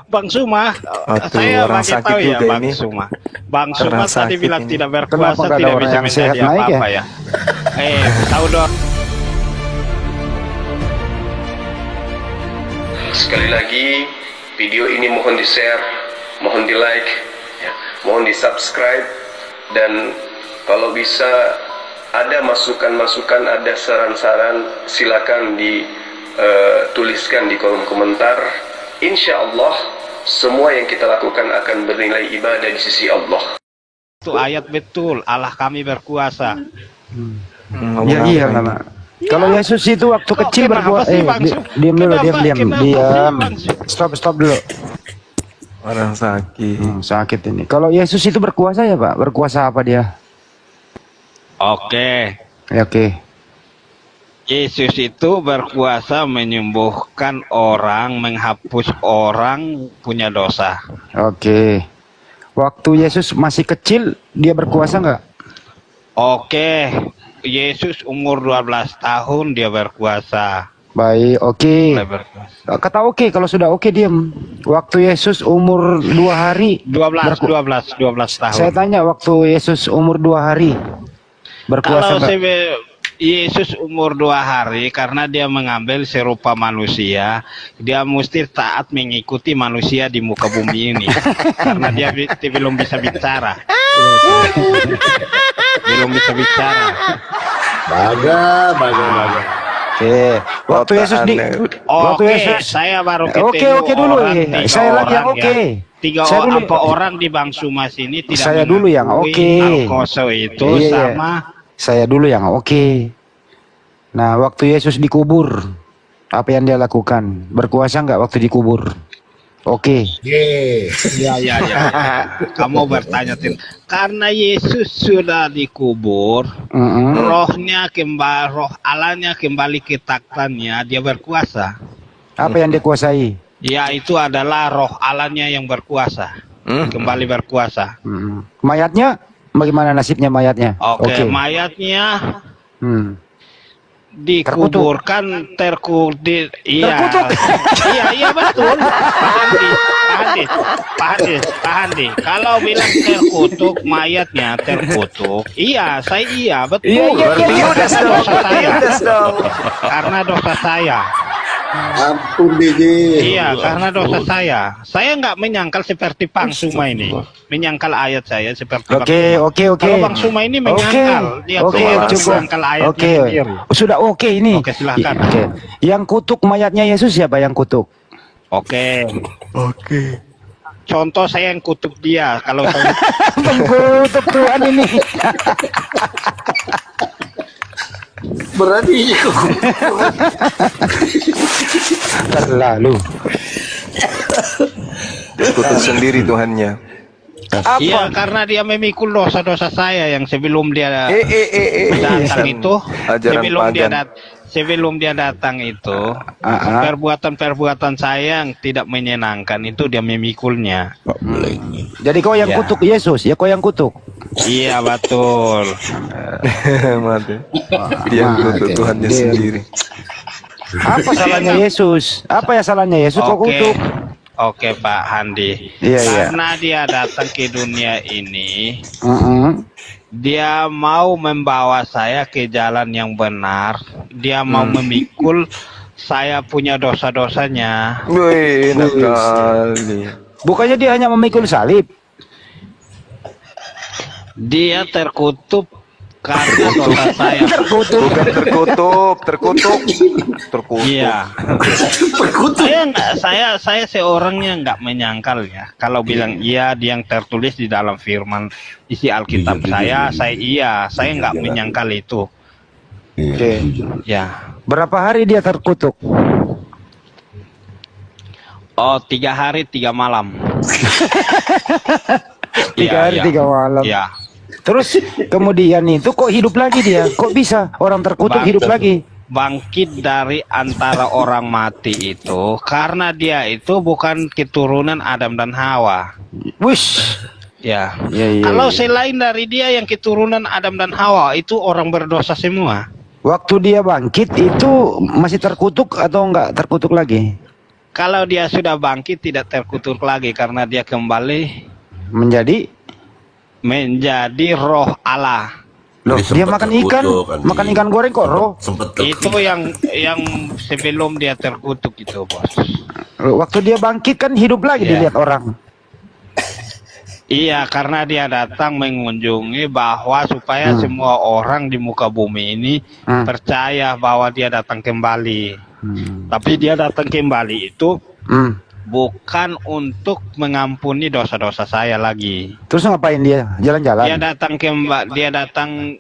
Bang Suma, saya bagi tahu ya Bang Suma. Bang Suma tadi bilang tidak berkuasa, tidak bisa menjadi apa-apa ya. Tahu dong. Sekali lagi, video ini mohon di-share, mohon di-like, ya, mohon di-subscribe, dan kalau bisa ada masukan-masukan, ada saran-saran, silakan dituliskan di kolom komentar. Insya Allah, semua yang kita lakukan akan bernilai ibadah di sisi Allah. Itu ayat betul, Allah kami berkuasa. Ya iya lah. Kalau Yesus itu waktu kecil berkuasa, diam dulu, diam. Stop dulu. Orang sakit. Sakit ini. Kalau Yesus itu berkuasa ya Pak? Berkuasa apa dia? Oke. Yesus itu berkuasa menyembuhkan orang, menghapus orang punya dosa. Oke. Waktu Yesus masih kecil, dia berkuasa nggak? Oke. Yesus umur 12 tahun dia berkuasa. Baik, oke. Kata oke, kalau sudah oke diam. Waktu Yesus umur 2 hari 12 tahun. Saya tanya waktu Yesus umur 2 hari berkuasa. Kalau Yesus umur 2 hari, karena dia mengambil serupa manusia, dia mesti taat mengikuti manusia di muka bumi ini. Karena dia belum bisa bicara. Baga. Waktu Yesus saya baru ketemu oke dulu. Saya lagi yang oke. Apa orang di Bang Sumas ini tidak saya dulu yang oke. Alkoso itu sama. Saya dulu yang oke. Nah, waktu Yesus dikubur, apa yang dia lakukan? Berkuasa nggak waktu dikubur? Oke. Ya. Kamu bertanya, karena Yesus sudah dikubur, rohnya kembali, roh Allahnya kembali ke takhtannya, dia berkuasa. Apa yang dia kuasai? Ya, itu adalah roh Allahnya yang berkuasa, kembali berkuasa. Mayatnya, bagaimana nasibnya mayatnya? Oke. Mayatnya dikuburkan terkutuk. Iya betul. Pak Handi. Kalau bilang terkutuk, mayatnya terkutuk. Iya betul. Karena dosa saya. Ampun Biji. Iya, karena dosa saya. Saya nggak menyangkal seperti Bang Suma ini. Menyangkal ayat saya seperti Oke. Kalau Bang Suma ini menyangkal. Menyangkal ayat sendiri. Sudah oke ini. Oke, silahkan. Yang kutuk mayatnya Yesus siapa yang kutuk? Oke. Contoh saya yang kutuk dia. Kalau saya mengkutuk Tuhan ini. Berarti terlalu kutuk sendiri Tuhannya. Iya, karena dia memikul dosa-dosa saya yang sebelum dia datang itu, sebelum dia datang itu, perbuatan saya yang tidak menyenangkan itu dia memikulnya. Jadi kau yang kutuk Yesus, ya kau yang kutuk. Iya betul. Dia kutuk Tuhannya sendiri. Apa salahnya Yesus? Apa ya salahnya Yesus kok kutuk? Oke Pak Handi. Karena dia datang ke dunia ini, dia mau membawa saya ke jalan yang benar. Dia mau memikul saya punya dosa-dosanya. Wih, enak kali. Bukannya dia hanya memikul salib? Dia terkutuk karena dosa saya. Bukan terkutuk. Iya. Saya seorangnya nggak menyangkal ya. Kalau bilang iya, dia yang tertulis di dalam firman isi Alkitab saya nggak menyangkal itu. Oke. Ya. Berapa hari dia terkutuk? 3 hari 3 malam. 3 hari 3 malam. Ya. Terus kemudian itu kok hidup lagi dia? Kok bisa orang terkutuk hidup lagi? Bangkit dari antara orang mati itu karena dia itu bukan keturunan Adam dan Hawa. Wush. Ya. Kalau selain dari dia yang keturunan Adam dan Hawa itu orang berdosa semua. Waktu dia bangkit itu masih terkutuk atau enggak terkutuk lagi? Kalau dia sudah bangkit tidak terkutuk lagi karena dia kembali menjadi roh Allah. Loh, Jadi dia sempat makan ikan, terkutuk, Andi. makan ikan goreng kok roh. Sempet Itu yang sebelum dia terkutuk itu, Bos. Waktu dia bangkit kan hidup lagi Iya. dilihat orang. Iya, karena dia datang mengunjungi bahwa supaya semua orang di muka bumi ini percaya bahwa dia datang kembali. Tapi dia datang kembali itu bukan untuk mengampuni dosa-dosa saya lagi. Terus ngapain dia? Jalan-jalan. Dia datang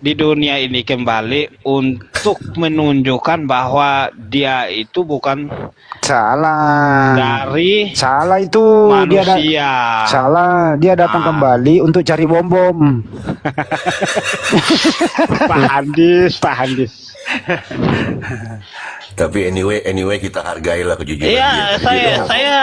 di dunia ini kembali untuk menunjukkan bahwa dia itu bukan Salah itu manusia. Dia datang kembali untuk cari bom-bom. Pak Handis. Tapi anyway kita hargailah kejujuran Iya, dia. saya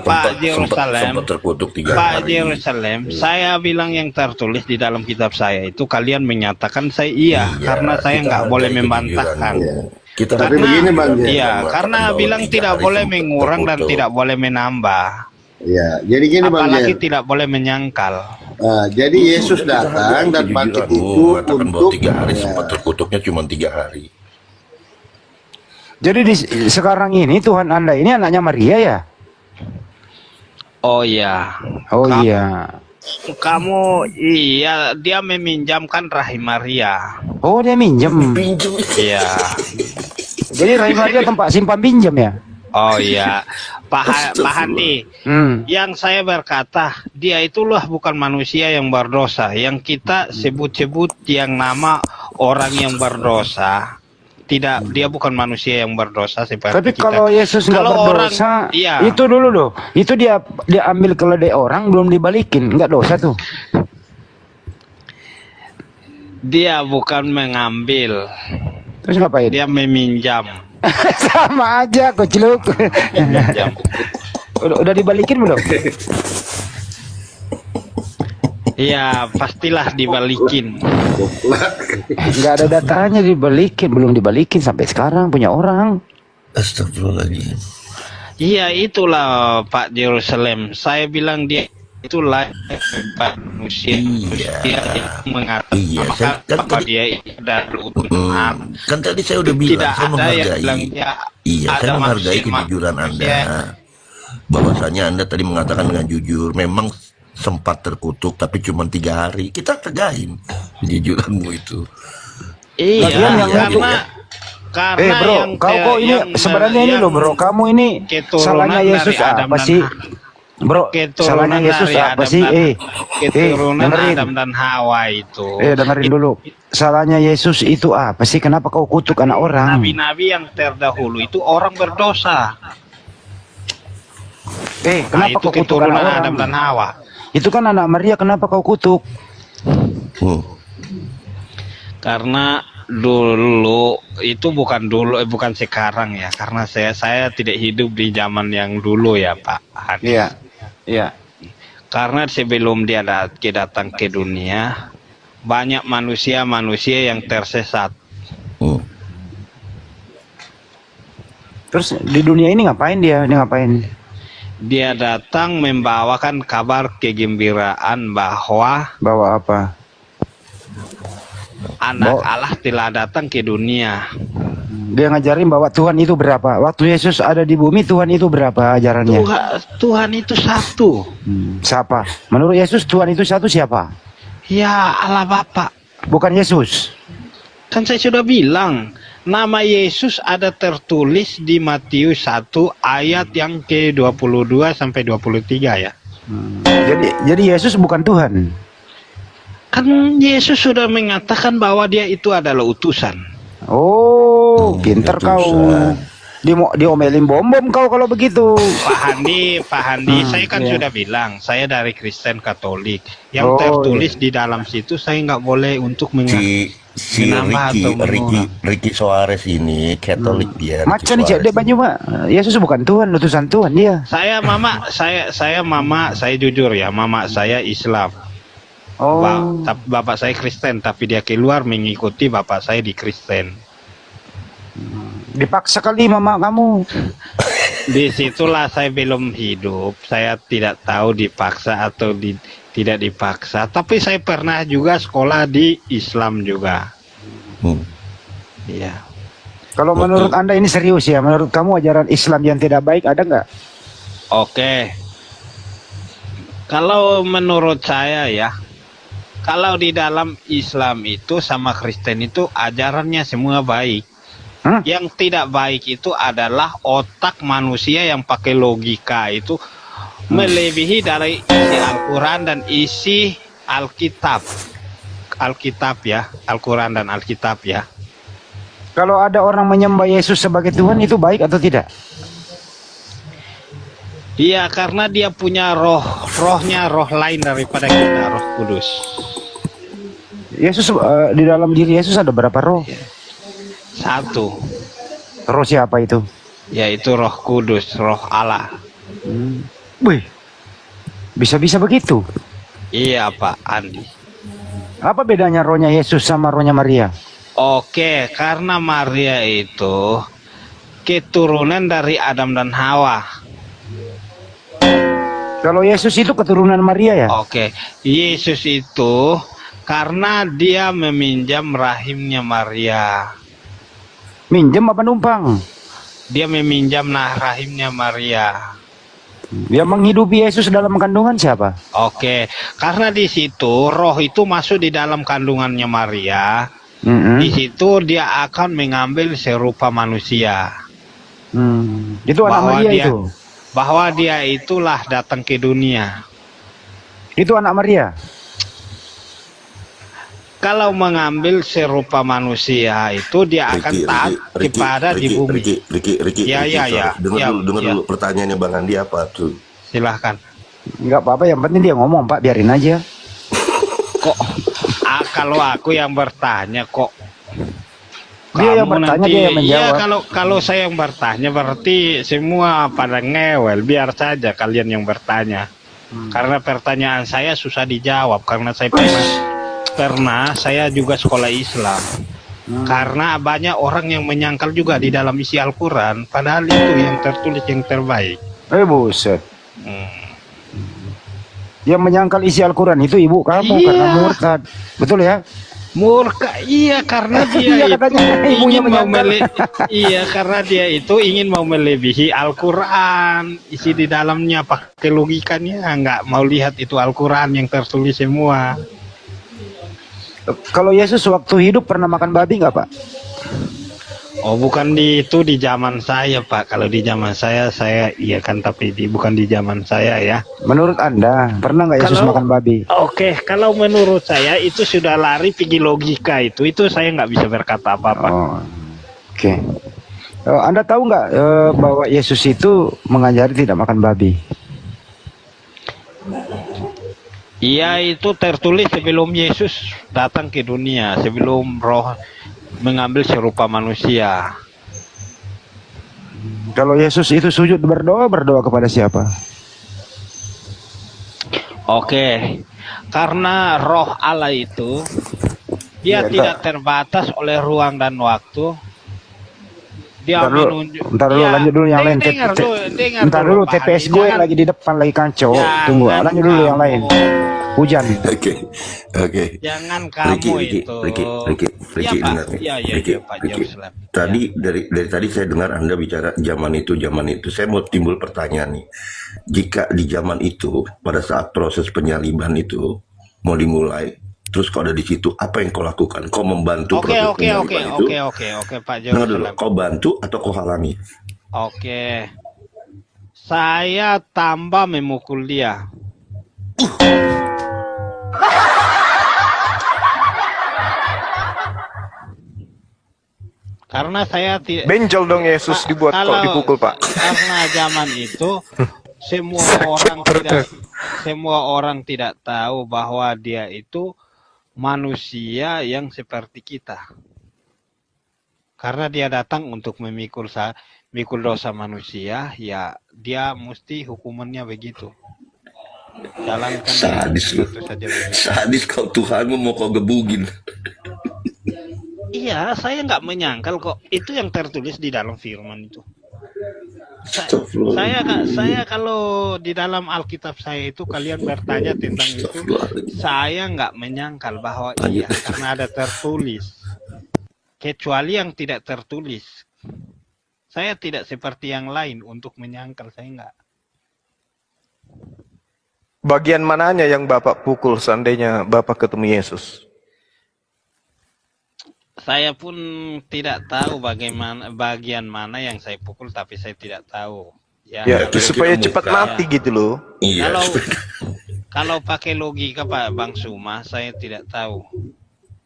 Pak Jerusalem. Sempat terkutuk 3 Pak hari. Jerusalem, saya bilang yang tertulis di dalam kitab saya itu kalian menyatakan saya iya karena saya kita nggak hargai boleh membantahkan. kejujuranmu. Kita Tapi begini, Bang, Iya, mengatakan karena bahwa bilang 3 tidak hari boleh sempat mengurang dan terkutuk. tidak boleh menambah. Ya, jadi gini Bang Apalagi Jer. tidak boleh menyangkal. Jadi Yesus datang dan bangkit itu mengatakan bahwa untuk 3 hari sempat terkutuknya cuma 3 hari. Jadi sekarang ini Tuhan Anda ini anaknya Maria ya? Oh iya. Oh iya. Kamu iya, dia meminjamkan rahim Maria. Oh dia minjem. Pinjem. Iya. Jadi rahim Maria tempat simpan pinjam ya? Oh iya. Pak Handi, yang saya berkata, dia itulah bukan manusia yang berdosa. Yang kita sebut-sebut yang nama orang yang berdosa. Tidak, dia bukan manusia yang berdosa seperti Tapi kita. kalau Yesus nggak berdosa, iya. itu dulu loh. Itu dia ambil keledai orang belum dibalikin, nggak dosa tuh. Dia bukan mengambil, Terus ngapain? dia meminjam. Sama aja kocluk. Meminjam. Udah dibalikin belum? Iya, pastilah dibalikin. Nggak ada datanya dibalikin, belum dibalikin sampai sekarang punya orang. Astagfirullahaladzim. Iya, itulah Pak Jerusalem. Saya bilang dia itulah manusia yang mengatakan bahwa dia adalah utusan. Kan tadi saya udah bilang, Tidak saya ada yang menghargai. bilang dia Iya, ada saya menghargai manusia. kejujuran Anda. Bahwasanya Anda tadi mengatakan dengan jujur, memang sempat terkutuk tapi cuma 3 hari. Kita hargain kejujuranmu itu. Iya, Lagian yang karena bro, yang kau kok ini sebenarnya ini loh bro, kamu ini keturunan salahnya Yesus dari Adam apa dan sih? Bro, salahnya Yesus dari apa Adam sih? keturunan dengerin. Adam dan Hawa itu. Dengerin dulu. Salahnya Yesus itu apa sih? Kenapa kau kutuk anak orang? Nabi-nabi yang terdahulu itu orang berdosa. Kenapa itu kau kutuk keturunan anak orang? Adam dan Hawa. Itu kan anak Maria, kenapa kau kutuk? Karena dulu itu bukan sekarang ya, karena saya tidak hidup di zaman yang dulu ya Pak Hadi. Iya. Karena sebelum dia datang ke dunia, banyak manusia yang tersesat. Terus di dunia ini ngapain dia? Dia datang membawakan kabar kegembiraan bahwa apa? anak Allah telah datang ke dunia. Dia ngajarin bahwa Tuhan itu berapa? Waktu Yesus ada di bumi, Tuhan itu berapa ajarannya? Tuhan itu satu. Siapa? Menurut Yesus Tuhan itu satu siapa? Ya Allah Bapa. Bukan Yesus. Kan saya sudah bilang, nama Yesus ada tertulis di Matius 1 ayat yang ke-22 sampai 23 ya. Jadi Yesus bukan Tuhan. Kan Yesus sudah mengatakan bahwa dia itu adalah utusan. Oh, pinter kau. Diomelin bom-bom kau kalau begitu. Pak Handi, saya kan sudah bilang, saya dari Kristen Katolik. Yang tertulis di dalam situ saya nggak boleh untuk si Ricky Soares ini Katolik dia. Macam ni cek banyak Pak. Yesus bukan Tuhan, utusan Tuhan dia. Saya jujur ya, mama saya Islam. Bapak saya Kristen, tapi dia keluar mengikuti bapak saya di Kristen. Dipaksa kali mama kamu. Disitulah saya belum hidup. Saya tidak tahu dipaksa atau tidak dipaksa. Tapi saya pernah juga sekolah di Islam juga. Iya. Kalau menurut Anda ini serius ya? Menurut kamu ajaran Islam yang tidak baik ada nggak? Oke. Kalau menurut saya ya, kalau di dalam Islam itu sama Kristen itu ajarannya semua baik. Yang tidak baik itu adalah otak manusia yang pakai logika itu melebihi dari isi Al-Quran dan isi Alkitab. Alkitab ya, Al-Quran dan Alkitab ya. Kalau ada orang menyembah Yesus sebagai Tuhan itu baik atau tidak? Iya, karena dia punya rohnya roh lain daripada kita, Roh Kudus. Yesus di dalam diri Yesus ada berapa roh? Satu. Roh siapa itu? Yaitu Roh Kudus, Roh Allah. Wih, bisa-bisa begitu? Iya Pak Andi. Apa bedanya rohnya Yesus sama rohnya Maria? Oke, karena Maria itu keturunan dari Adam dan Hawa. Kalau Yesus itu keturunan Maria ya? Oke, Yesus itu karena dia meminjam rahimnya Maria. Minjem apa numpang? Dia meminjam rahimnya Maria. Dia menghidupi Yesus dalam kandungan siapa? Oke, karena di situ roh itu masuk di dalam kandungannya Maria. Di situ dia akan mengambil serupa manusia. Itu anak Maria itu? Bahwa dia itulah datang ke dunia. Itu anak Maria? Kalau mengambil serupa manusia itu dia akan taat kepada di bumi. Ricky, dengar dulu pertanyaannya Bang Andi apa tuh? Silahkan. Enggak apa-apa, yang penting dia ngomong Pak, biarin aja. Kok kalau aku yang bertanya kok dia yang bertanya, dia yang menjawab. Iya, kalau saya yang bertanya berarti semua pada ngewel. Biar saja kalian yang bertanya. Karena pertanyaan saya susah dijawab karena saya pernah saya juga sekolah Islam. Karena banyak orang yang menyangkal juga di dalam isi Al-Quran, padahal itu yang tertulis yang terbaik. Buset. Yang menyangkal isi Al-Quran itu ibu kamu karena murtad. Betul ya? Murka, iya karena dia karena dia itu ingin mau melebihi Al-Quran, isi di dalamnya pakai logikanya, nggak mau lihat itu Al-Quran yang tertulis semua. Kalau Yesus waktu hidup pernah makan babi nggak Pak? Oh bukan di zaman saya Pak. Kalau di zaman saya iya kan, tapi bukan di zaman saya ya. Menurut Anda pernah nggak Yesus makan babi? Oke, kalau menurut saya itu sudah lari pergi logika itu saya nggak bisa berkata apa-apa. Oke. Anda tahu nggak bahwa Yesus itu mengajari tidak makan babi? Iya, itu tertulis sebelum Yesus datang ke dunia, sebelum roh mengambil serupa manusia. Kalau Yesus itu sujud berdoa kepada siapa? Oke, karena roh Allah itu dia tidak terbatas oleh ruang dan waktu. Dia menunjuk. Ntar dulu, lanjut dulu yang lain. Ntar dulu TPS gue lagi di depan lagi kacau. Tunggu, lanjut dulu yang lain. Hujan. Oke. Jangan kamu Ricky, dengar nih. Ricky. Dari tadi saya dengar Anda bicara zaman itu. Saya mau timbul pertanyaan nih. Jika di zaman itu pada saat proses penyaliban itu mau dimulai, terus kau ada di situ, apa yang kau lakukan? Kau membantu proses penyaliban itu? Oke, Pak Jerusalem. Kau bantu atau kau halangi? Oke. Saya tambah memukul dia. Karena saya tidak benjol dong Yesus dibuat kalau dipukul Pak. Karena zaman itu semua orang tidak tahu bahwa dia itu manusia yang seperti kita. Karena dia datang untuk memikul dosa manusia, ya dia mesti hukumannya begitu. Jalankan sadis lu. Sadis kau, Tuhanmu mau kau gebugin. Iya, saya nggak menyangkal kok. Itu yang tertulis di dalam firman itu. Saya kalau di dalam Alkitab saya itu kalian bertanya tentang itu, saya nggak menyangkal bahwa iya karena ada tertulis. Kecuali yang tidak tertulis. Saya tidak seperti yang lain untuk menyangkal, saya nggak. Bagian mananya yang Bapak pukul seandainya Bapak ketemu Yesus? Saya pun tidak tahu bagaimana bagian mana yang saya pukul, tapi saya tidak tahu. Ya, itu supaya cepat mati gitu loh. Iya. Kalau pakai logika Pak Bang Suma, saya tidak tahu.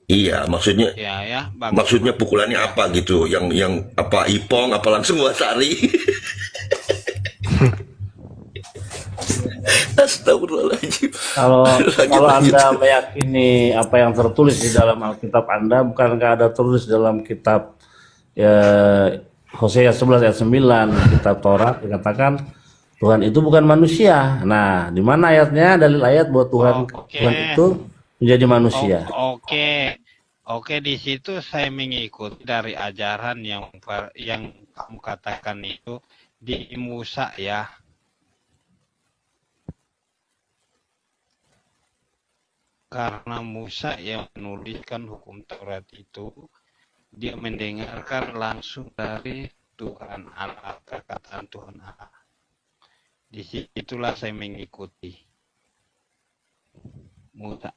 Iya, maksudnya. Ya, maksudnya pukulannya apa gitu? Yang apa ipong, apa langsung wasari? Astagfirullahaladzim. Kalau Anda meyakini apa yang tertulis di dalam Alkitab Anda, bukankah ada tertulis dalam kitab Hosea 11 ayat 9, kitab Taurat dikatakan Tuhan itu bukan manusia. Nah, di mana ayatnya? Dalil ayat bahwa Tuhan itu menjadi manusia. Oke, di situ saya mengikuti dari ajaran yang kamu katakan itu di Musa ya. Karena Musa yang menuliskan hukum Taurat itu, dia mendengarkan langsung dari Tuhan Allah, perkataan Tuhan Allah. Di situlah saya mengikuti Musa.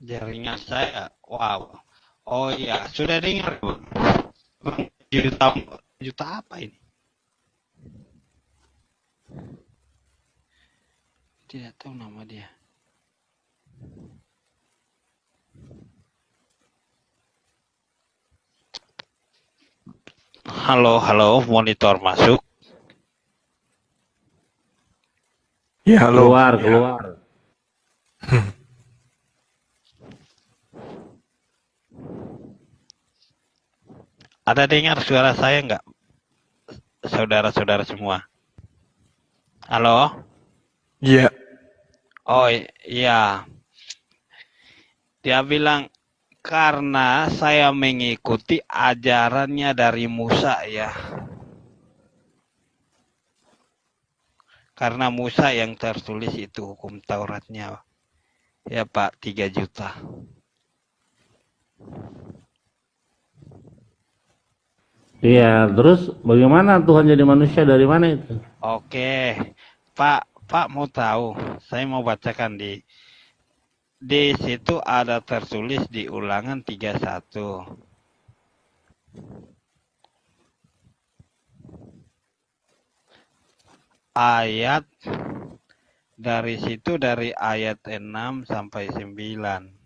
Jaringan saya, wow. Oh iya, sudah dengar juta apa ini? Tidak tahu nama dia. Halo, monitor masuk. Ya, halo. Keluar. Ada dengar suara saya nggak? Saudara-saudara semua. Halo? Iya. Oh iya. Dia bilang, karena saya mengikuti ajarannya dari Musa ya. Karena Musa yang tertulis itu hukum Tauratnya. Ya Pak, 3 juta. Iya, terus bagaimana Tuhan jadi manusia dari mana itu? Oke, Pak mau tahu? Saya mau bacakan di situ ada tertulis di Ulangan 31. Ayat dari situ dari ayat 6 sampai 9.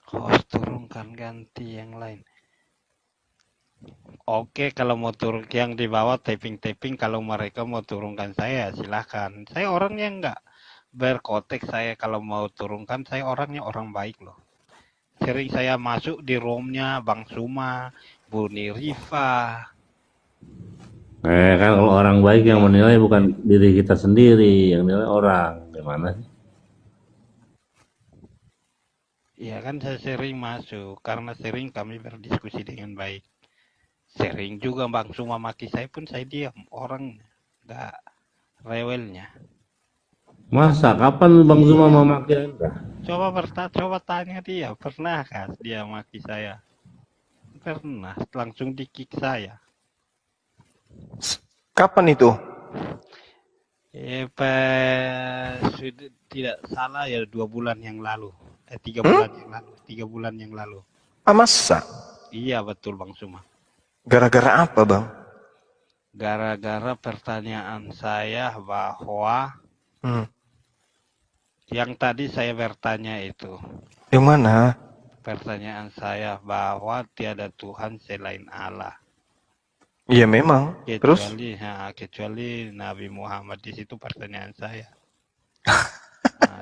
Host turunkan ganti yang lain. Oke, kalau mau turun yang di bawah taping, kalau mereka mau turunkan saya silahkan. Saya orangnya enggak berkotek, saya kalau mau turunkan saya orangnya orang baik loh. Sering saya masuk di roomnya Bang Suma, Buni Rifa. Kan kalau orang baik yang menilai bukan diri kita sendiri, yang nilai orang. Gimana sih? Iya kan saya sering masuk, karena sering kami berdiskusi dengan baik. Sering juga Bang Suma maki saya pun saya diam, orang nggak rewelnya. Masa kapan Bang Suma memaki Anda? Coba tanya dia, pernah kan dia maki saya? Pernah, langsung di-kick saya. Kapan itu? Sudah tidak salah ya 2 bulan yang lalu. 3 bulan yang lalu. 3 bulan yang lalu. Masa? Iya betul Bang Suma. Gara-gara apa Bang? Gara-gara pertanyaan saya bahwa yang tadi saya bertanya itu. Yang mana? pertanyaan saya bahwa tiada Tuhan selain Allah. Iya memang. Terus? Kecuali Nabi Muhammad. Di situ pertanyaan saya.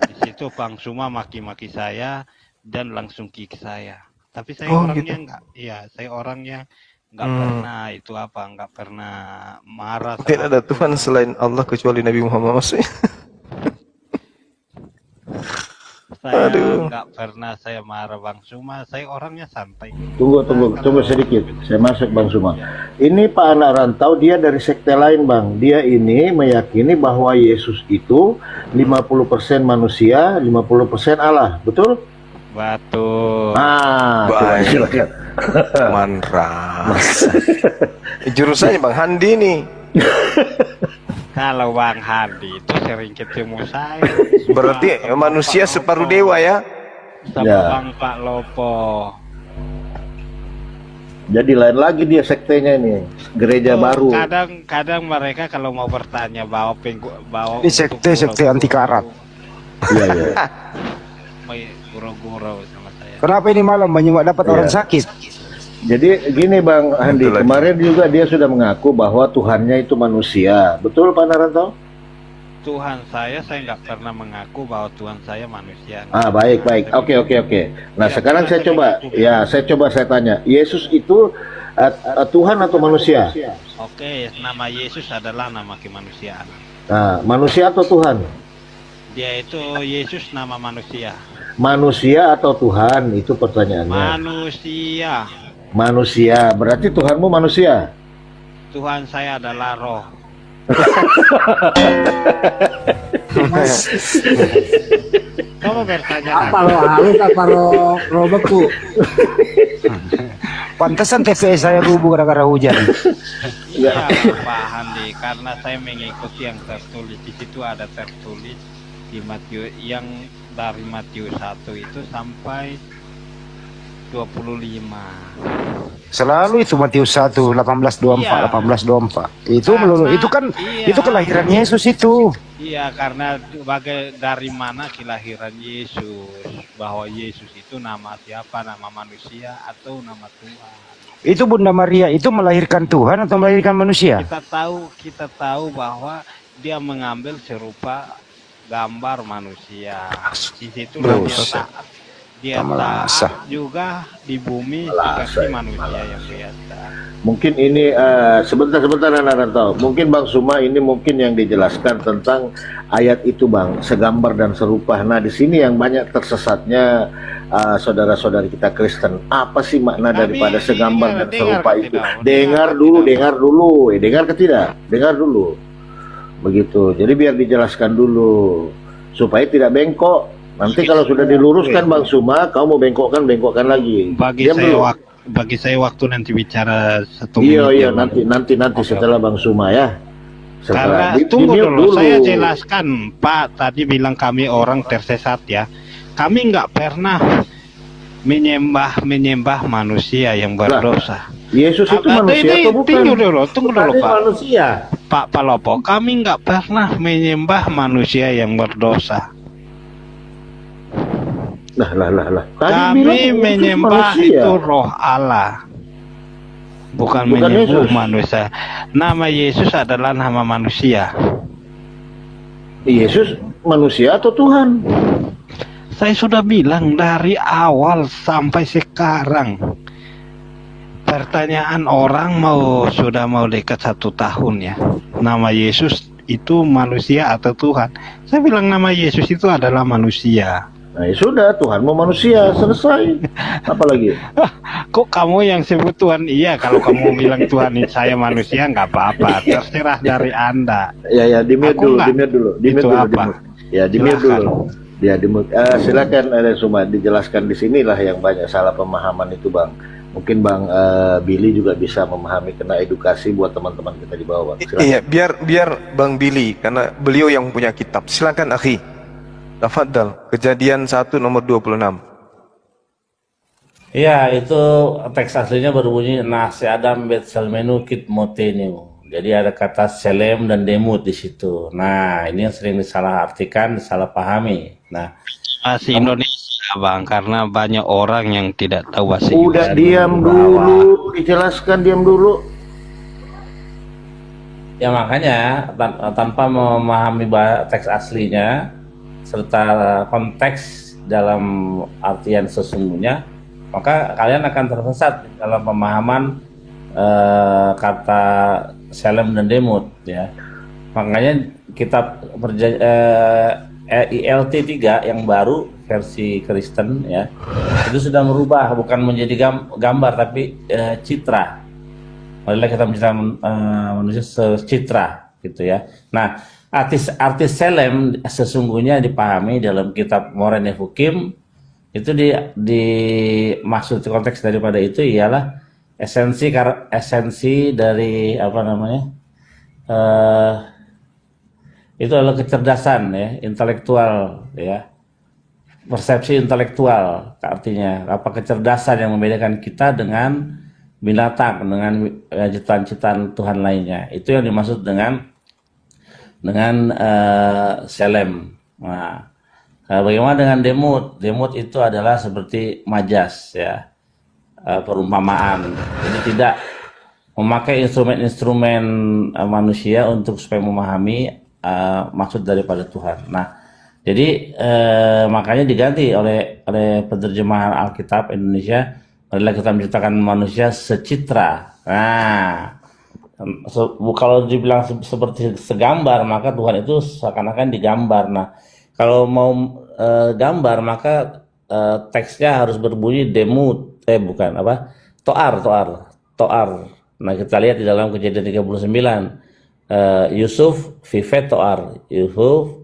Di situ Bang Suma maki-maki saya dan langsung kick saya. Tapi saya orangnya gitu? Saya orangnya nggak pernah nggak pernah marah. Tidak ada Tuhan selain Allah kecuali Nabi Muhammad maksudnya. Saya nggak pernah saya marah Bang Suma, saya orangnya santai. Tunggu sedikit, saya masuk Bang Suma. Ini Pak anak rantau, dia dari sekte lain Bang. Dia ini meyakini bahwa Yesus itu 50% manusia, 50% Allah, betul? Betul. Baik. Silakan. Mantra. Jurusannya Bang Handi nih. Kalau Bang Handi itu sering ketemu saya. Berarti manusia separuh dewa ya? Sama Bang Pak Lopo. Jadi lain lagi dia sektenya ini, gereja baru. Kadang mereka kalau mau bertanya bawa ini sekte anti karat. Iya. Gurau-gurau sama saya. Kenapa ini malam banyak dapat orang sakit? Jadi gini Bang Handi, kemarin juga dia sudah mengaku bahwa Tuhannya itu manusia. Betul Pak Naranto? Tuhan saya nggak pernah mengaku bahwa Tuhan saya manusia. Baik. Oke. Nah sekarang saya coba tanya, Yesus itu Tuhan atau manusia? Oke, nama Yesus adalah nama kemanusiaan. Nah, manusia atau Tuhan? Dia itu Yesus nama manusia. Manusia atau Tuhan itu pertanyaannya. Manusia, berarti Tuhanmu manusia? Tuhan saya adalah roh. Kamu bertanya apa lo halus apa lo beku? Pantesan TVS saya rubuh gara-gara hujan. Iya Pak Handi, karena saya mengikuti yang tertulis. Di situ ada tertulis di Matius, yang dari Matius 1 itu sampai 25. Selalu itu Matius 1 18:24. Itu kan itu kelahiran Yesus itu. Iya, karena dari mana kelahiran Yesus, bahwa Yesus itu nama siapa, nama manusia atau nama Tuhan. Itu Bunda Maria itu melahirkan Tuhan atau melahirkan manusia? Kita tahu bahwa dia mengambil serupa gambar manusia. Di situ dia taat juga di bumi seperti manusia yang biasa. Mungkin ini sebentar Naranto. Mungkin Bang Suma ini mungkin yang dijelaskan tentang ayat itu Bang, segambar dan serupa. Nah di sini yang banyak tersesatnya saudara-saudari kita Kristen. Apa sih makna daripada segambar dan serupa itu? Dengar dulu. Dengar ke tidak? Dengar dulu. Begitu. Jadi biar dijelaskan dulu supaya tidak bengkok. Nanti kalau sudah diluruskan Bang Suma, kau mau bengkokkan lagi. Bagi saya waktu nanti bicara 1 menit. Iya, nanti setelah Bang Suma ya. Karena tunggu dulu, saya jelaskan Pak. Tadi bilang kami orang tersesat ya. Kami nggak pernah menyembah manusia yang berdosa. Yesus itu manusia atau bukan? Tunggu dulu Pak. Manusia. Pak Palopo, kami nggak pernah menyembah manusia yang berdosa. Lah. Kami menyembah itu roh Allah, bukan menyembah manusia. Nama Yesus adalah nama manusia. Yesus manusia atau Tuhan? Saya sudah bilang dari awal sampai sekarang. Pertanyaan orang sudah mau dekat 1 tahun ya. Nama Yesus itu manusia atau Tuhan? Saya bilang nama Yesus itu adalah manusia. Nah ya sudah, Tuhanmu manusia, selesai. Apalagi? Kok kamu yang sebut Tuhan? Iya, kalau kamu bilang Tuhan saya manusia nggak apa-apa, terserah dari Anda. Ya, di mute dulu. Ya, di mute dulu. Ya, di mute. Silakan ada Suma dijelaskan di sinilah yang banyak salah pemahaman itu Bang. Mungkin Bang Billy juga bisa memahami, kena edukasi buat teman-teman kita di bawah Bang. Silakan. Iya, biar Bang Billy karena beliau yang punya kitab. Silakan akhi. Tafadhal, Kejadian 1 nomor 26. Iya, itu teks aslinya berbunyi Nasi Adam Bet Salmenu Kit Moteniu. Jadi ada kata Selem dan Demut di situ. Nah, ini yang sering disalahartikan, disalahpahami. Nah, Masih Indonesia bang, karena banyak orang yang tidak tahu bahasa Udah Indonesia. diam dulu, dijelaskan, diam dulu. Ya makanya tanpa memahami teks aslinya serta konteks dalam artian sesungguhnya, maka kalian akan tersesat dalam pemahaman kata Selem dan Demut ya. Makanya kitab ILT 3 yang baru versi Kristen ya, itu sudah merubah, bukan menjadi gambar tapi citra. Marilah kita menciptakan manusia secitra gitu ya. Nah, artis Selem sesungguhnya dipahami dalam kitab Moreh Nevukhim itu maksud konteks daripada itu ialah esensi dari apa namanya? Itu adalah kecerdasan ya, intelektual ya. Persepsi intelektual artinya apa kecerdasan yang membedakan kita dengan binatang, dengan ciptaan-ciptaan Tuhan lainnya. Itu yang dimaksud dengan Selem. Nah, bagaimana dengan Demut? Demut itu adalah seperti majas ya, perumpamaan. Jadi tidak memakai instrumen-instrumen manusia untuk supaya memahami maksud daripada Tuhan. Nah, jadi makanya diganti oleh penerjemahan Alkitab Indonesia, adalah kita menciptakan manusia secitra. Nah, kalau dibilang seperti segambar, maka Tuhan itu seakan-akan digambar. Nah, kalau mau gambar, maka teksnya harus berbunyi demut, bukan apa? Toar. Nah, kita lihat di dalam Kejadian 39. Yusuf Vivet Toar. Yusuf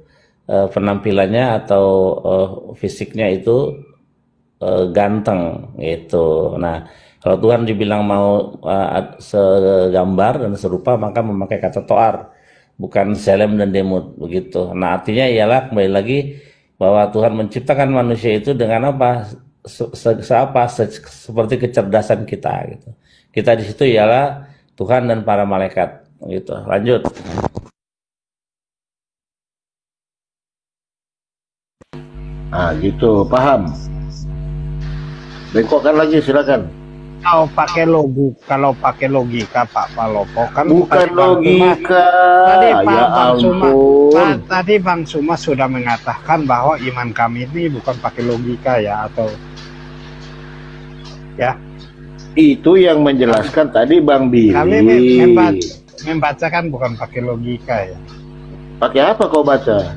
penampilannya atau fisiknya itu ganteng gitu. Nah, kalau Tuhan dibilang mau segambar dan serupa, maka memakai kata toar, bukan Selem dan Demut begitu. Nah, artinya ialah kembali lagi bahwa Tuhan menciptakan manusia itu dengan apa? Seperti kecerdasan kita gitu. Kita di situ ialah Tuhan dan para malaikat gitu. Lanjut. Gitu, paham. Bengkokkan lagi, silakan. Kalau pakai logika Pak Palopo kan bukan logika. Tadi Bang Suma sudah mengatakan bahwa iman kami ini bukan pakai logika ya, atau ya. Itu yang menjelaskan tadi Bang Billy. Kami membacakan bukan pakai logika ya. Pakai apa kau baca?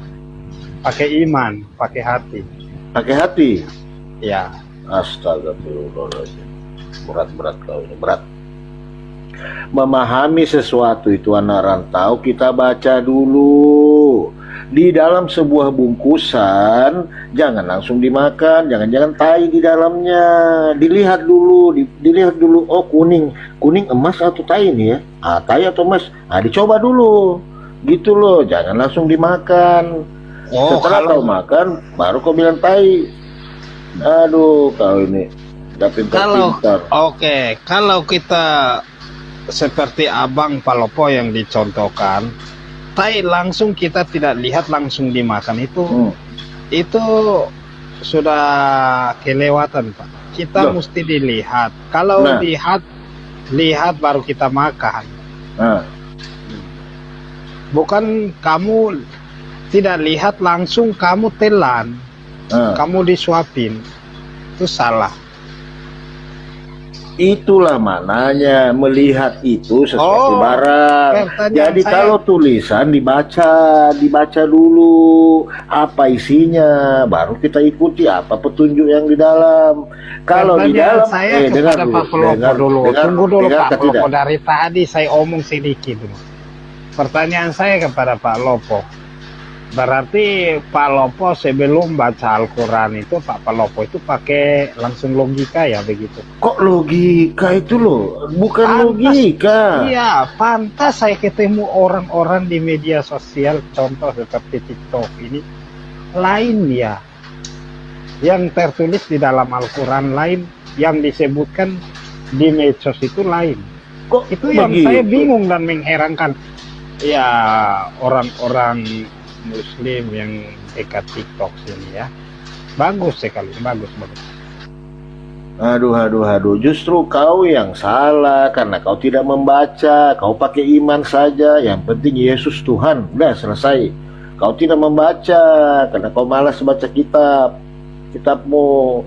Pakai iman, pakai hati. Pakai hati? Ya. Astagfirullahaladzim. Berat kau ini, berat. Memahami sesuatu itu anak rantau, kita baca dulu. Di dalam sebuah bungkusan, jangan langsung dimakan, jangan tai di dalamnya. Dilihat dulu. Oh, kuning emas atau tai nih ya? Tai atau emas? Dicoba dulu. Gitu loh, jangan langsung dimakan. Setelah kau makan, baru kau bilang tai. Aduh, kau ini udah pintar-pintar. Kalau kita seperti Abang Palopo yang dicontohkan, tai langsung kita tidak lihat langsung dimakan itu sudah kelewatan Pak. Kita mesti dilihat. Kalau lihat baru kita makan. Bukan kamu tidak lihat langsung kamu telan. Kamu disuapin, itu salah. Itulah mananya melihat itu sesuatu barang. Jadi kalau tulisan dibaca dulu apa isinya, baru kita ikuti apa petunjuk yang di dalam. Kalau di dalam, saya kepada Pak Palopo dulu. Tunggu dulu Pak Palopo, dari tadi saya omong sedikit dulu. Pertanyaan saya kepada Pak Palopo. Berarti Pak Lopo sebelum baca Al-Quran itu Pak Palopo itu pakai langsung logika ya begitu? Kok logika itu loh? Bukan logika. Iya, pantas saya ketemu orang-orang di media sosial, contoh seperti TikTok ini, lain ya. Yang tertulis di dalam Al-Quran lain, yang disebutkan di medsos itu lain. Kok itu yang saya bingung dan mengherankan. Ya, orang-orang Muslim yang dekat TikTok sini ya, Bagus sekali, bagus. Aduh, justru kau yang salah karena kau tidak membaca, kau pakai iman saja, yang penting Yesus Tuhan, udah selesai. Kau tidak membaca karena kau malas baca kitabmu.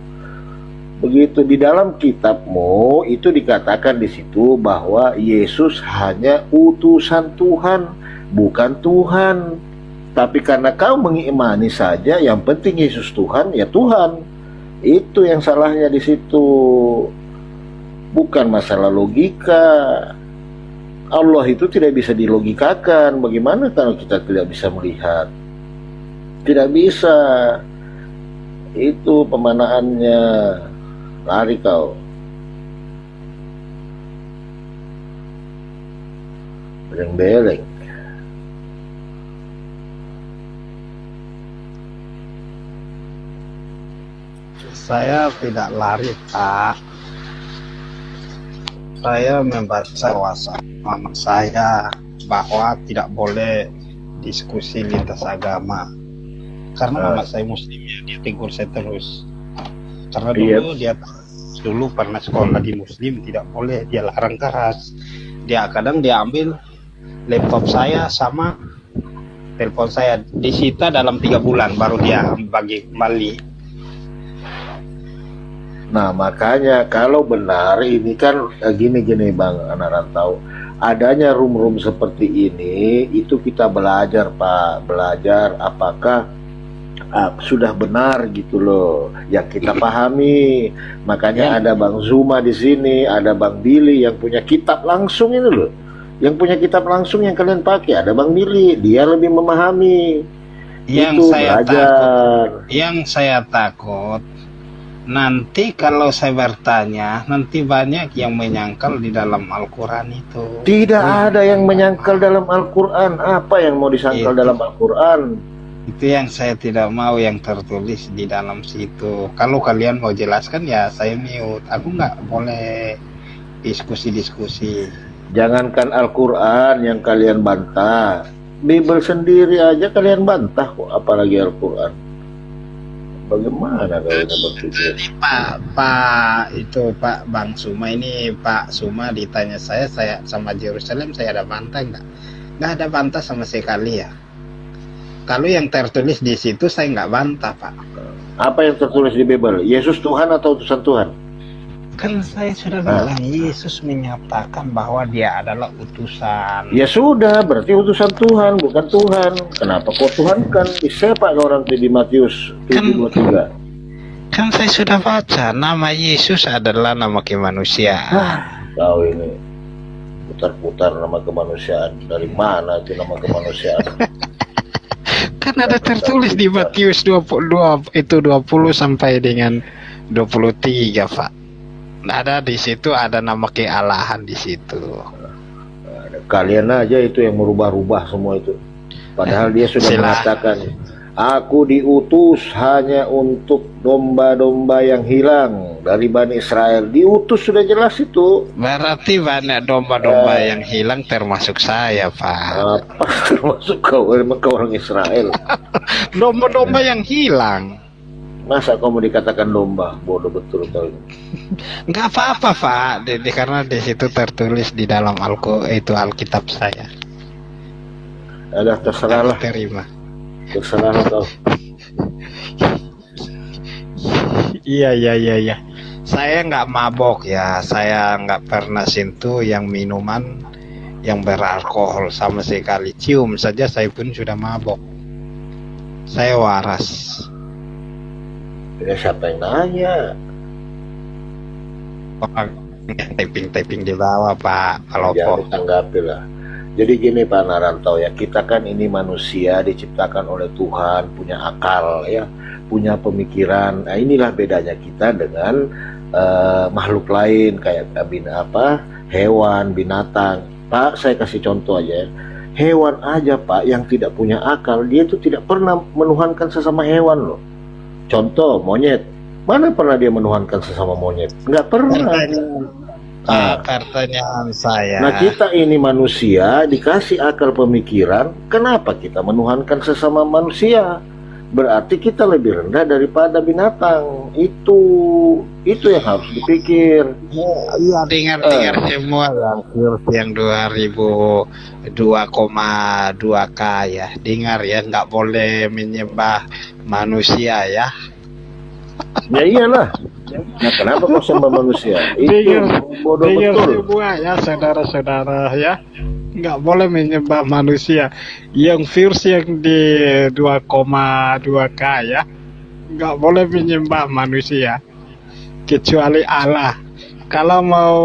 Begitu, di dalam kitabmu itu dikatakan di situ bahwa Yesus hanya utusan Tuhan, bukan Tuhan. Tapi karena kau mengimani saja, yang penting Yesus Tuhan, ya Tuhan. Itu yang salahnya di situ. Bukan masalah logika. Allah itu tidak bisa dilogikakan. Bagaimana kalau kita tidak bisa melihat? Tidak bisa. Itu pemanaannya. Lari kau. Beleng-beleng. Saya tidak lari, Pak. Saya membaca WhatsApp mama saya bahwa tidak boleh diskusi lintas agama. Karena mama saya muslimnya, dia tegur saya terus. Karena dulu pernah sekolah di muslim, tidak boleh, dia larang keras. Dia ambil laptop saya sama telepon saya, disita dalam 3 bulan baru dia bagi kembali. Nah makanya kalau benar ini kan gini Bang anak rantau, adanya room seperti ini itu kita belajar Pak, belajar apakah sudah benar gitu loh yang kita pahami. Makanya ada Bang Zuma di sini, ada Bang Billy yang punya kitab langsung ini loh, yang punya kitab langsung yang kalian pakai. Ada Bang Billy, dia lebih memahami. Yang saya takut nanti kalau saya bertanya, nanti banyak yang menyangkal di dalam Al-Quran itu. Tidak ada yang menyangkal dalam Al-Quran. Apa yang mau disangkal dalam Al-Quran? Itu yang saya tidak mau yang tertulis di dalam situ. Kalau kalian mau jelaskan ya saya mute. Aku nggak boleh diskusi-diskusi. Jangankan Al-Quran yang kalian bantah, Bible sendiri aja kalian bantah kok, apalagi Al-Quran. Bagaimana kalian berpikir? Pak Bang Suma ini, Pak Suma ditanya saya sama Yerusalem saya ada bantah nggak? Nggak ada bantah sama sekali ya. Kalau yang tertulis di situ saya nggak bantah Pak. Apa yang tertulis di Bible? Yesus Tuhan atau utusan Tuhan? Kan saya sudah bilang Yesus menyatakan bahwa dia adalah utusan. Ya sudah, berarti utusan Tuhan, bukan Tuhan. Kenapa kok Tuhan kan? Siapa orang di Matius 7:23? Kan saya sudah baca, nama Yesus adalah nama kemanusiaan. Kau ini putar-putar nama kemanusiaan. Dari mana itu nama kemanusiaan? Kan ada tertulis di Matius 22 itu 20 sampai dengan 23, Pak. Ada di situ, ada nama kealahan di situ. Kalian aja itu yang merubah-rubah semua itu. Padahal dia sudah mengatakan, aku diutus hanya untuk domba-domba yang hilang dari Bani Israel. Diutus sudah jelas itu. Berarti banyak domba-domba yang hilang termasuk saya, Pak. Apa termasuk kau? Emang kau orang Israel? Domba-domba yang hilang. Masa kamu dikatakan domba? Bodoh betul kau ini. Enggak apa-apa, Pak. Karena di situ tertulis di dalam Alkitab saya. Ada terserahlah. Terima. Terserah kau. Iya. Saya nggak mabok ya. Saya nggak pernah sentuh yang minuman yang beralkohol sama sekali. Cium saja saya pun sudah mabok. Saya waras. Ya siapa yang nanya? Typing di bawah Pak. Kalau jangan ditanggapi lah. Jadi gini Pak Narantau ya, kita kan ini manusia diciptakan oleh Tuhan, punya akal ya, punya pemikiran. Nah inilah bedanya kita dengan makhluk lain kayak hewan, binatang. Pak saya kasih contoh aja ya. Hewan aja Pak yang tidak punya akal, dia itu tidak pernah menuhankan sesama hewan loh. Contoh monyet, mana pernah dia menuhankan sesama monyet? Nggak pernah. Pertanyaan saya. Nah kita ini manusia dikasih akal pemikiran, kenapa kita menuhankan sesama manusia? berarti kita lebih rendah daripada binatang. Itu yang harus dipikir. Iya, dengar semua yang 2,2K ya. Dengar ya, nggak boleh menyembah manusia ya. Ya iyalah. Nah, kenapa kau sembah manusia? Itu bodoh betul. Semua ya, saudara-saudara ya. Nggak boleh menyembah manusia. Yang virus yang di 2,2K ya, nggak boleh menyembah manusia kecuali Allah. Kalau mau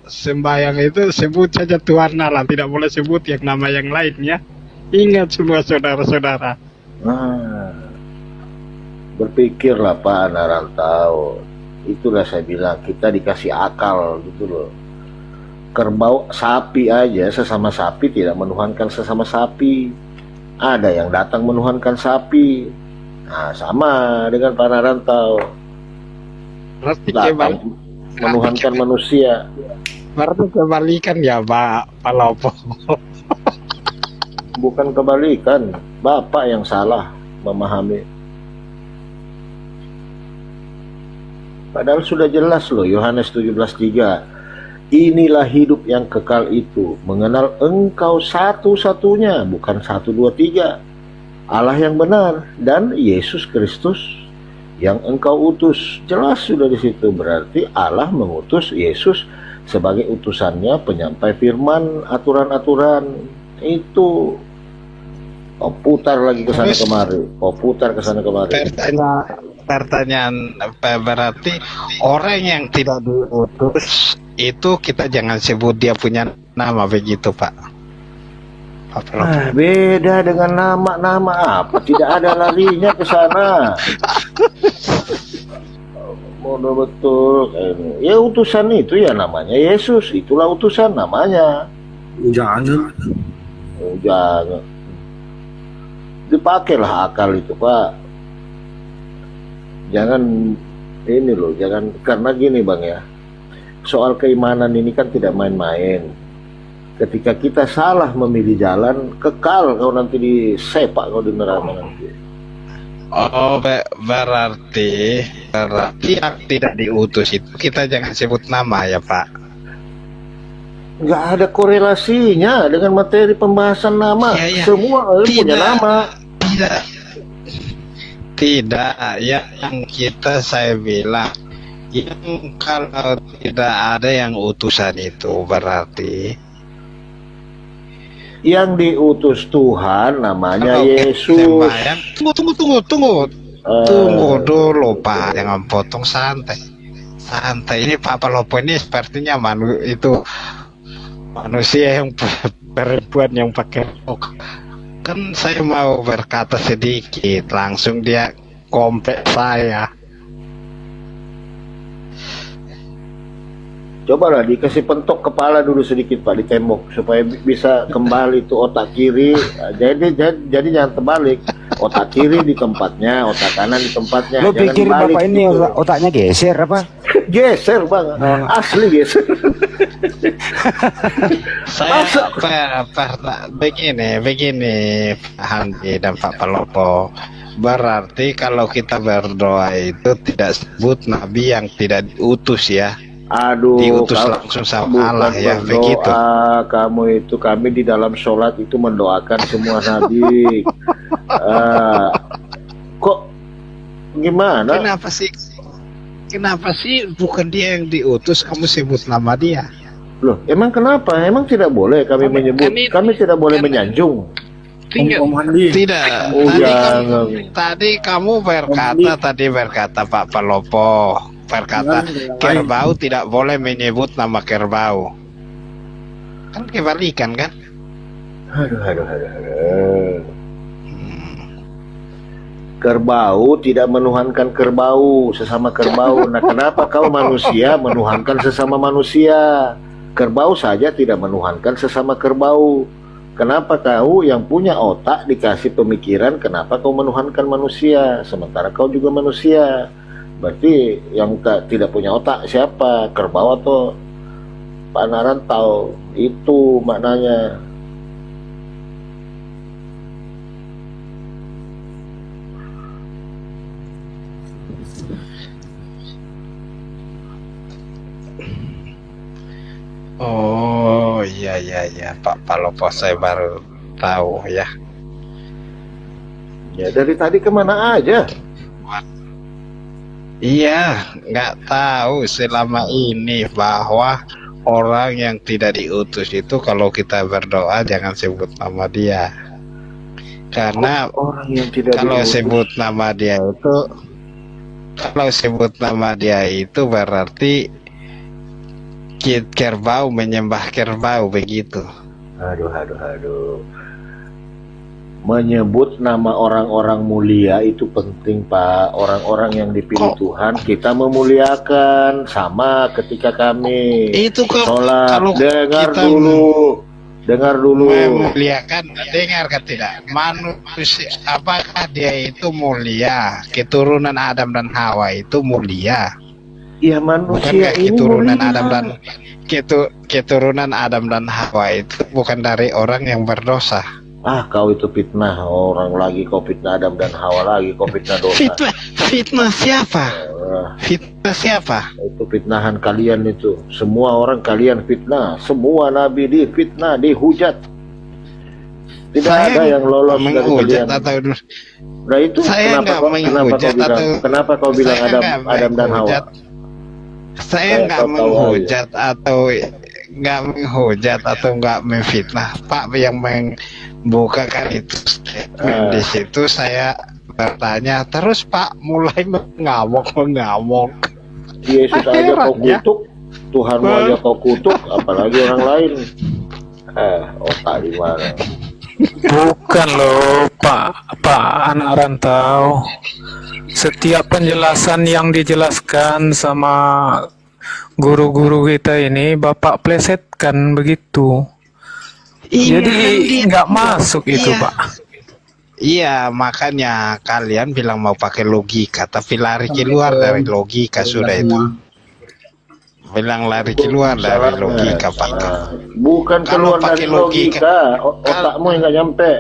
sembahyang itu sebut saja Tuhan Allah, tidak boleh sebut yang nama yang lain ya. Ingat semua saudara-saudara. Nah, berpikirlah Pak anak rantau. Itulah saya bilang, kita dikasih akal gitu loh. Kerbau, sapi aja, sesama sapi tidak menuhankan sesama sapi. Ada yang datang menuhankan sapi. Nah, sama dengan para rantau. Datang menuhankan manusia. Berarti kebalikan ya Pak Palopo. Bukan kebalikan, Bapak yang salah memahami. Padahal sudah jelas loh, Yohanes 17:3. Inilah hidup yang kekal itu, mengenal Engkau satu-satunya, bukan 1, 2, 3, Allah yang benar, dan Yesus Kristus yang Engkau utus. Jelas sudah di situ, berarti Allah mengutus Yesus sebagai utusannya, penyampai firman, aturan-aturan. Itu kau putar lagi ke sana kemari, kau putar ke sana kemari. Pertanyaan berarti orang yang tidak diutus itu kita jangan sebut dia punya nama, begitu Pak? Beda dengan nama-nama apa? Tidak ada larinya ke sana. Bodoh betul. Ya utusan itu ya namanya Yesus, itulah utusan namanya. Jangan. Jangan. Dipakailah akal itu Pak. Jangan ini loh, jangan, karena gini Bang ya. Soal keimanan ini kan tidak main-main. Ketika kita salah memilih jalan, kekal kau nanti disepak kau di neraka nanti. Oh, berarti yang tidak diutus itu kita jangan sebut nama ya Pak. Nggak ada korelasinya dengan materi pembahasan nama. Ya. Semua punya nama. Tidak, yang saya bilang, yang kalau tidak ada yang utusan itu berarti yang diutus Tuhan namanya Yesus. Tunggu dulu Pak, jangan potong, santai. Ini Pak Palopo ini sepertinya manusia yang perempuan yang pakai rok. Kan saya mau berkata sedikit, langsung dia kompet saya. Cobalah dikasih pentok kepala dulu sedikit Pak di tembok supaya bisa kembali tuh otak kiri. Jadi jangan terbalik. Otak kiri di tempatnya, otak kanan di tempatnya. Lo pikir Bapak ini gitu. Otaknya geser apa? Geser Bang, asli geser. Saya begini Pak Handi dan Pak Palopo. Berarti kalau kita berdoa itu tidak sebut nabi yang tidak diutus ya. Aduh, diutus langsung sama Allah ya, begitu. Kami di dalam sholat itu mendoakan semua nabi. Kok gimana? Kenapa sih bukan dia yang diutus, kamu sebut nama dia? Loh, emang kenapa? Emang tidak boleh kami menyebut, kami tidak boleh menyanjung. Tidak. Tadi kamu berkata Pak Palopo, kerbau tidak boleh menyebut nama kerbau. Kan kebalikan kan? Aduh. Kerbau tidak menuhankan kerbau, sesama kerbau. Nah, kenapa kau manusia menuhankan sesama manusia? Kerbau saja tidak menuhankan sesama kerbau. Kenapa kau yang punya otak dikasih pemikiran, kenapa kau menuhankan manusia? Sementara kau juga manusia. Berarti yang tidak punya otak siapa? Kerbau atau Pak Narantau? Itu maknanya. Oh iya Pak Palopo, saya baru tahu ya. Ya dari tadi kemana aja? Iya, nggak tahu selama ini bahwa orang yang tidak diutus itu kalau kita berdoa jangan sebut nama dia. Karena orang yang tidak kalau diutus. sebut nama dia itu, kalau sebut nama dia itu berarti kerbau menyembah kerbau begitu. Aduh. Menyebut nama orang-orang mulia itu penting, Pak. Orang-orang yang dipilih Tuhan kita memuliakan. Sama ketika kami Itu sholat. kalau Dengar dulu. Memuliakan, dengar kan tidak? Manusia, apakah dia itu mulia? Keturunan Adam dan Hawa itu mulia. Ya manusia Bukankah ini keturunan mulia. Adam dan keturunan Adam dan Hawa itu bukan dari orang yang berdosa. Kau itu fitnah orang lagi, kau fitnah Adam dan Hawa lagi, kau fitnah dosa. Fitnah siapa? Fitnah siapa? Itu fitnahan kalian itu. Semua orang kalian fitnah. Semua nabi difitnah, dihujat. Tidak ada yang lolos dari kalian. Nah itu saya kenapa kau bilang Adam dan Hawa? Saya nggak menghujat atau nggak menghujat atau nggak memfitnah. Pak yang membukakan itu di situ saya bertanya terus Pak mulai mengamuk. Yesus aja kau kutuk, Tuhanmu aja kau kutuk, apalagi orang lain. Otak di mana? Bukan loh Pak anak rantau. Setiap penjelasan yang dijelaskan sama guru-guru kita ini Bapak plesetkan begitu. Jadi nggak masuk itu Pak. Iya, makanya kalian bilang mau pakai logika, tapi lari keluar dari logika sudah itu. Bilang lari keluar dari logika, Pak. Bukan keluar dari logika. Otakmu yang nggak nyampe.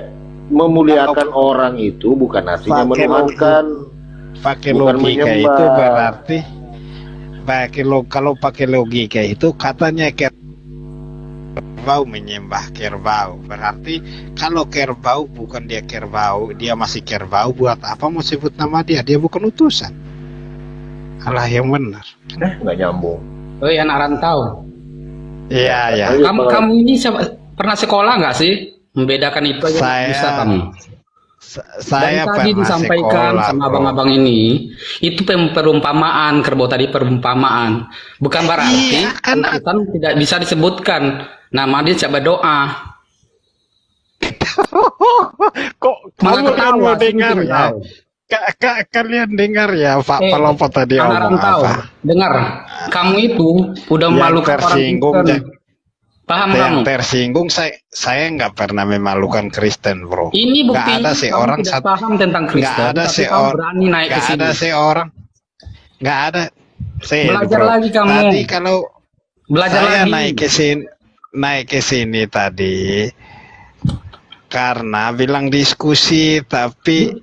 Memuliakan orang itu bukan artinya menuhankan. Pakai logika itu berarti kalau pakai logika itu katanya kerbau menyembah kerbau, berarti kalau kerbau bukan dia kerbau, dia masih kerbau, buat apa mau sebut nama dia? Dia bukan utusan. Allah yang benar. Nggak nyambung. Oi anak rantau. Iya. Kamu ini pernah sekolah nggak sih? Membedakan itu aja bisa kamu. Saya tadi disampaikan sama abang-abang ini, itu perumpamaan, kerbau tadi perumpamaan. Bukan berarti kan tidak bisa disebutkan nama dia siapa doa. Kok kamu kan mau dengar ya? Kalian dengar ya Pak Palopo tadi ngomong apa? Dengar, kamu itu udah memalukan orang Kristen. Paham kamu? Tersinggung, saya nggak pernah memalukan Kristen, bro. Ini buktinya nggak ada seorang tidak paham tentang Kristen. Nggak ada berani naik ke sini. Nggak ada. Belajar lagi kamu. Tadi kalau belajar saya lagi. naik ke sini tadi karena bilang diskusi, tapi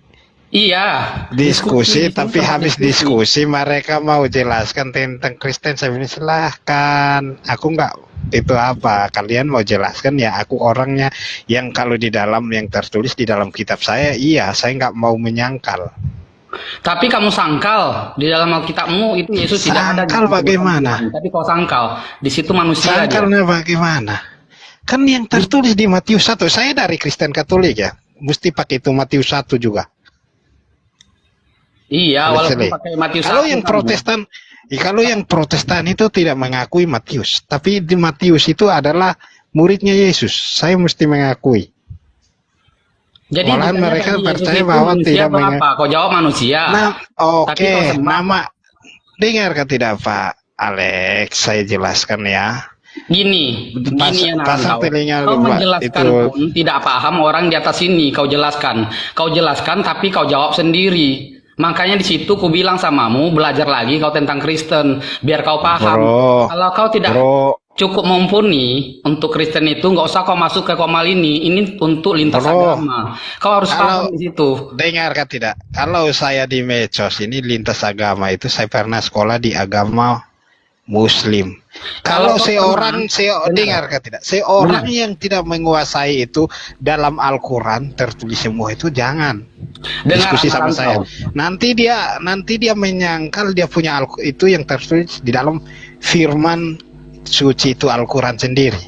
diskusi tapi habis diskusi mereka mau jelaskan tentang Kristen. Saya bilang silahkan, aku nggak itu apa kalian mau jelaskan ya, aku orangnya yang kalau di dalam yang tertulis di dalam kitab saya, saya nggak mau menyangkal. Tapi kamu sangkal di dalam Alkitabmu itu Yesus tidak ada. Sangkal bagaimana? Tapi kau sangkal di situ manusia. Sangkalnya bagaimana? Kan yang tertulis di Matius 1, saya dari Kristen Katolik ya, mesti pakai itu Matius 1 juga. Iya, walaupun pakai Matius 1. Kalau yang Protestan itu tidak mengakui Matius, tapi di Matius itu adalah muridnya Yesus. Saya mesti mengakui. Jadi malahan mereka percaya bahwa tidak mengakui. Kau jawab manusia. Oke. Nama dengar kan tidak Pak Alex? Saya jelaskan ya. Gini pasang telinga kau menjelaskan itu. Pun tidak paham orang di atas ini. Kau jelaskan tapi kau jawab sendiri. Makanya di situ ku bilang samamu, belajar lagi kau tentang Kristen biar kau paham. Kalau kau tidak cukup mumpuni untuk Kristen itu, nggak usah kau masuk ke Komal ini untuk lintas agama. Kau harus paham di situ. Dengarkan tidak? Kalau saya di medsos ini lintas agama itu saya pernah sekolah di agama Muslim. Kalau seorang dengarkan tidak? Seorang yang tidak menguasai itu dalam Al-Quran tertulis semua itu jangan diskusi sama saya. Nanti dia menyangkal dia punya itu yang tertulis di dalam firman suci itu Al-Quran sendiri.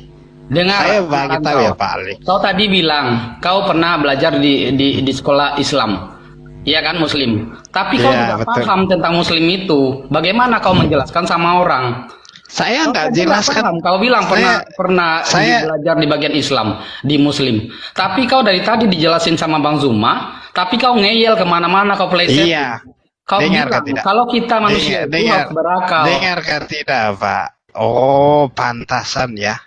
Saya bagi tahu ya Pak Ali. Kau tadi bilang kau pernah belajar di sekolah Islam, ya kan, Muslim. Tapi kau tidak paham tentang Muslim itu. Bagaimana kau menjelaskan sama orang? Saya nggak jelaskan. Kau bilang pernah belajar di bagian Islam, di Muslim. Tapi kau dari tadi dijelasin sama Bang Zuma, tapi kau ngeyel kemana-mana, kau peleset. Iya. Kau bilang kalau kita manusia itu harus berakal. Dengarkan tidak Pak? Oh, pantasan ya.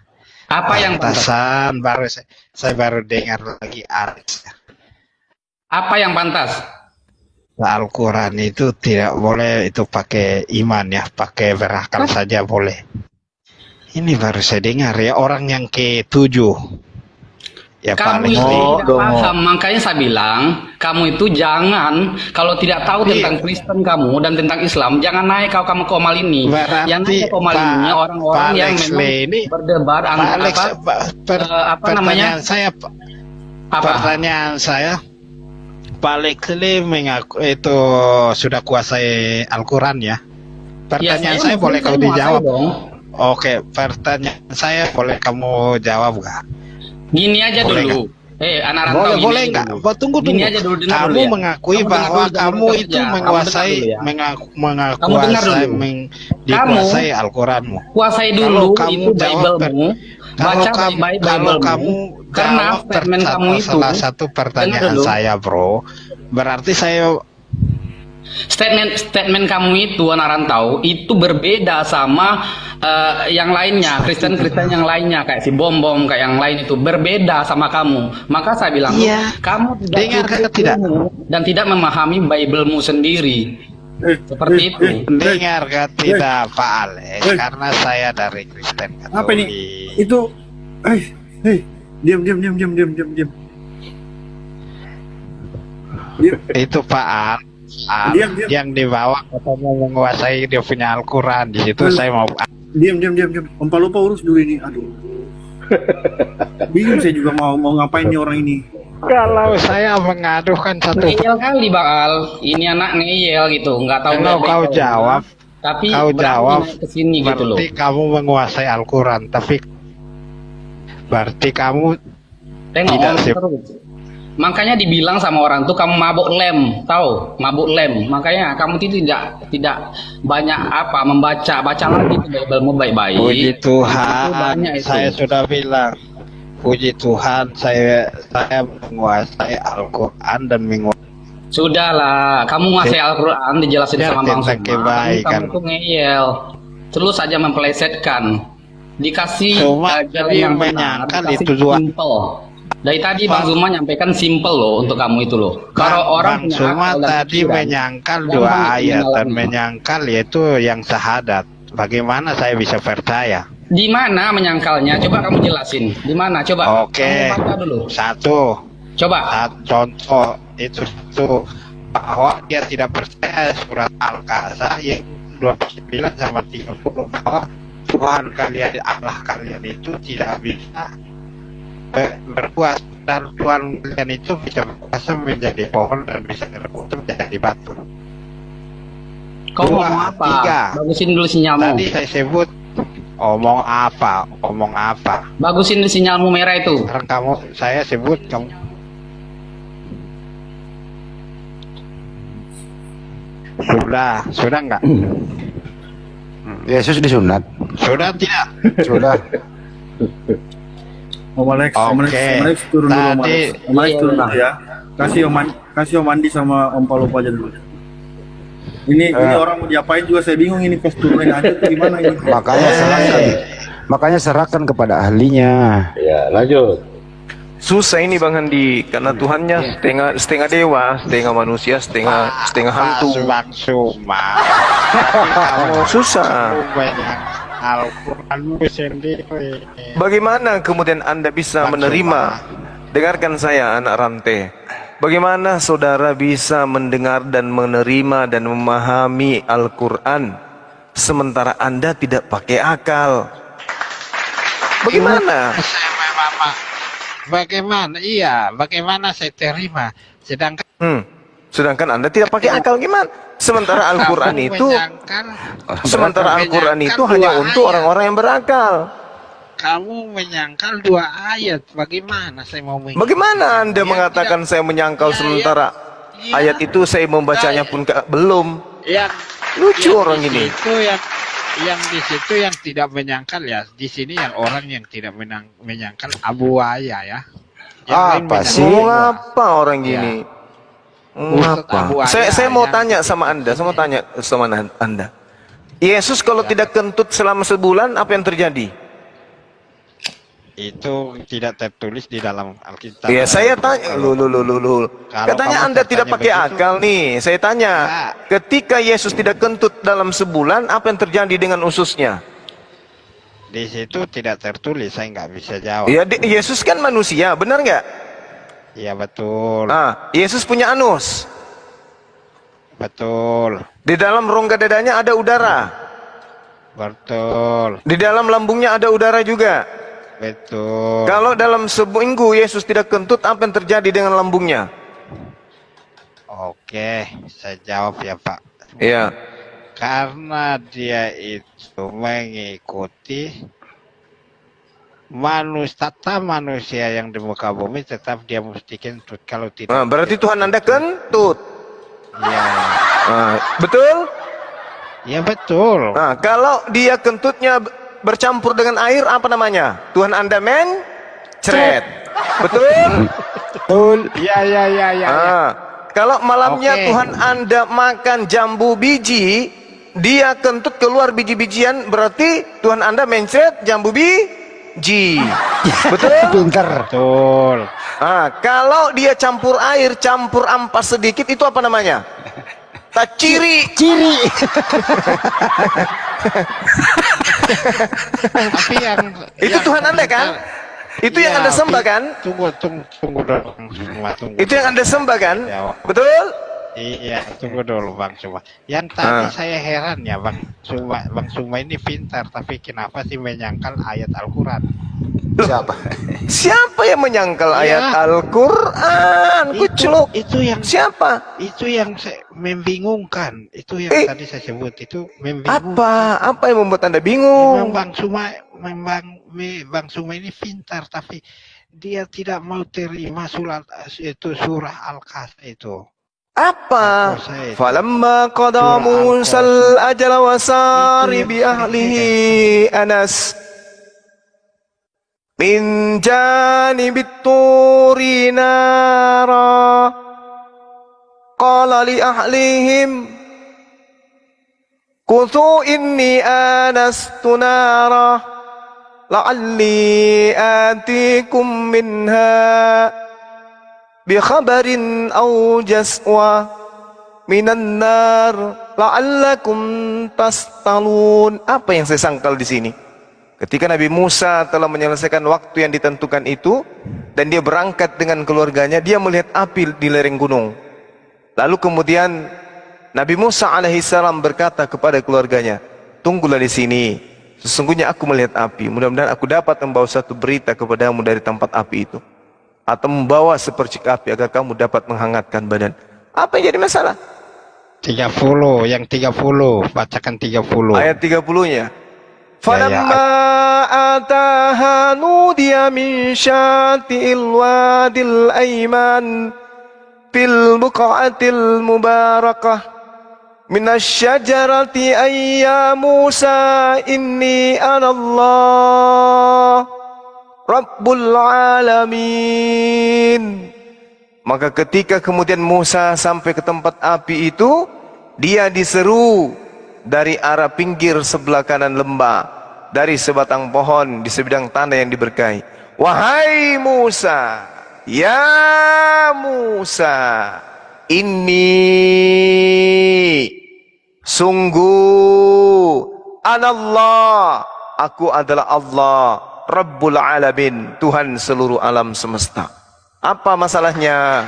Apa yang pantasan? Baru saya baru dengar lagi Alex. Apa yang pantas? Al-Quran itu tidak boleh itu pakai iman ya, pakai berakal saja boleh. Ini baru saya dengar ya, orang yang ke-7. Ya, kamu itu tidak paham, makanya saya bilang kamu itu jangan, kalau tidak tahu tentang Kristen kamu dan tentang Islam, jangan naik kamu Komal ini. Yang naik ke Komal ini orang-orang yang memang berdebat pertanyaan saya Pak Lexley mengaku itu sudah kuasai Al-Quran ya. Pertanyaan saya boleh kau dijawab? Oke, pertanyaan saya boleh kamu jawab nggak? Gini aja boleh dulu. Anak rantau boleh nggak? Tunggu. Aja dulu, kamu ya. Mengakui bahwa kamu itu menguasai dikuasai Al-Quranmu. Kuasai dulu itu Bible-mu. Baca baik-baik Bible-mu. Karena statement kamu itu salah satu pertanyaan saya, bro. Berarti saya statement kamu itu anak rantau itu berbeda sama yang lainnya, Kristen yang lainnya kayak si Bom kayak yang lain itu berbeda sama kamu. Maka saya bilang kamu tidak dan tidak memahami Bible-mu sendiri. Seperti itu. Dengarkan tidak Pak Alex, karena saya dari Kristen Katolik. Apa ini? Itu diam. Itu Pak Al yang dibawa katanya menguasai dia punya Al-Quran di situ. Saya mau diam. Om Palopo urus dulu ini. Aduh, bingung saya juga mau ngapain nih orang ini. Kalau saya mengadukan satu ngeyel kali Bakal, ini anak ngeyel gitu, nggak tahu. Kalau kau jawab, tapi kau jawab kesini gitu loh. Berarti kamu menguasai Al-Quran, tapi berarti kamu tidak makanya dibilang sama orang tuh kamu mabuk lem, tahu? Mabuk lem. Makanya kamu tidak banyak membaca lagi Bible-mu baik-baik. Puji Tuhan, saya sudah bilang. Puji Tuhan, saya menguasai Al-Quran dan menguasai. Sudahlah, kamu menguasai Al-Quran dijelasin sama Bang Suma. Kamu tuh ngeyel, terus saja mempelesetkan. Dikasih jalan yang menyangkal itu simple. Dari tadi Bang Zuma nyampaikan simple loh untuk kamu itu loh. Kalau orang Bang Zuma tadi menyangkal 2 ayat dan menyangkal yaitu yang syahadat. Bagaimana saya bisa percaya? Di mana menyangkalnya? Coba kamu jelasin. Di mana? Coba. Oke. Kamu baca dulu. Satu. Coba. Contoh itu bahwa dia tidak percaya surat Al-Kahfi yang 29 sama 30 bahwa Tuhan kalian, Allah kalian itu tidak bisa berkuasa, dan Tuhan kalian itu bisa berkuasa menjadi pohon dan bisa berkuasa menjadi batu. Kau ngomong apa? Bagusin dulu sinyalmu. Tadi saya sebut omong apa? Bagusin dulu sinyalmu merah itu. Sekarang saya sebut kamu. Sudah enggak? Yesus disunat. Sudah tidak? Sudah. Om Alex turun dulu. Om Alex turun dulu ya. Kasih Om Andi sama Om Palopo aja dulu. Ini orang mau diapain juga saya bingung ini, pas turunin aja tuh gimana ini. Makanya serahkan kepada ahlinya. Ya, lanjut. Susah ini Bang Handi, karena Tuhannya setengah dewa, setengah manusia, setengah hantu. Bang Suma. Susah. Al-Quranmu sendiri. Bagaimana kemudian Anda bisa menerima? Dengarkan saya anak rantai. Bagaimana saudara bisa mendengar dan menerima dan memahami Al-Quran sementara Anda tidak pakai akal? Bagaimana? Bagaimana? Iya, bagaimana saya terima? Sedangkan Anda tidak pakai akal gimana? Sementara Al-Quran itu hanya untuk orang-orang yang berakal. Kamu menyangkal 2 ayat. Bagaimana saya mau menyangkal? Bagaimana Anda mengatakan saya menyangkal sementara ayat itu saya membacanya pun belum? Lucu orang ini. Yang di situ yang tidak menyangkal ya. Di sini yang orang yang tidak menyangkal Abu Waya ya. Apa sih? Ngapa orang gini? Ngapa? Saya mau tanya sama Anda. Saya mau tanya sama Anda. Yesus kalau tidak kentut selama sebulan, apa yang terjadi? Itu tidak tertulis di dalam Alkitab. Ya, saya tanya, katanya Anda tidak pakai akal nih. Saya tanya, ketika Yesus tidak kentut dalam sebulan, apa yang terjadi dengan ususnya? Di situ tidak tertulis, saya nggak bisa jawab. Ya, Yesus kan manusia, benar nggak? Iya betul. Yesus punya anus. Betul. Di dalam rongga dadanya ada udara. Betul. Di dalam lambungnya ada udara juga. Betul. Kalau dalam seminggu Yesus tidak kentut, apa yang terjadi dengan lambungnya? Oke, saya jawab ya Pak. Iya. Karena dia itu mengikuti manusia yang di muka bumi, tetap dia mesti kentut. Kalau tidak, berarti Tuhan Anda kentut. Iya. Betul? Ya betul. Kalau dia kentutnya bercampur dengan air, apa namanya? Tuhan Anda mencret. Betul? Betul. Ya. Kalau malamnya Tuhan Anda makan jambu biji, dia kentut keluar biji-bijian, berarti Tuhan Anda mencret jambu biji. Betul? Pinter. Betul. Kalau dia campur air, campur ampas sedikit, itu apa namanya? Ciri. Tapi itu Tuhan Anda kan? Itu yang Anda sembah kan? Tunggu dulu. Itu yang Anda sembah kan? Betul? Iya, tunggu dulu Bang Suma. Yang tadi saya heran ya Bang Suma ini pintar, tapi kenapa sih menyangkal ayat Al-Quran? Siapa yang menyangkal ayat Al-Quran? Kucluk. Itu yang siapa? Itu yang membingungkan. Itu yang tadi saya sebut itu membingungkan. Apa yang membuat Anda bingung? Bang Suma ini pintar, tapi dia tidak mau terima surah Al-Kahf itu. Apa? Falamma qada Musal ajala wasari bi ahlihi Anas min janibit turi nara qala li ahlihim kuthu inni anastu nara la'alli atikum minha bi khabarin aw jaswa minan nar la'allakum tastalun. Apa yang saya sangkal di sini? Ketika Nabi Musa telah menyelesaikan waktu yang ditentukan itu dan dia berangkat dengan keluarganya, dia melihat api di lereng gunung. Lalu kemudian Nabi Musa alaihissalam berkata kepada keluarganya, tunggulah di sini, sesungguhnya aku melihat api, mudah-mudahan aku dapat membawa satu berita kepadamu dari tempat api itu, atau membawa sepercik api agar kamu dapat menghangatkan badan. Apa yang jadi masalah? 30, yang 30, bacakan 30. Ayat 30-nya. Falamma ataha nudiya min syati'il wadil ayman fil buqatil mubarakah minasyajarati ayya Musa inni anallah Rabbul Alamin. Maka ketika kemudian Musa sampai ke tempat api itu, dia diseru dari arah pinggir sebelah kanan lembah, dari sebatang pohon di sebidang tanah yang diberkahi. Wahai Musa, ya Musa, ini sungguh anallah, Aku adalah Allah, Rabbul Alamin, Tuhan seluruh alam semesta. Apa masalahnya?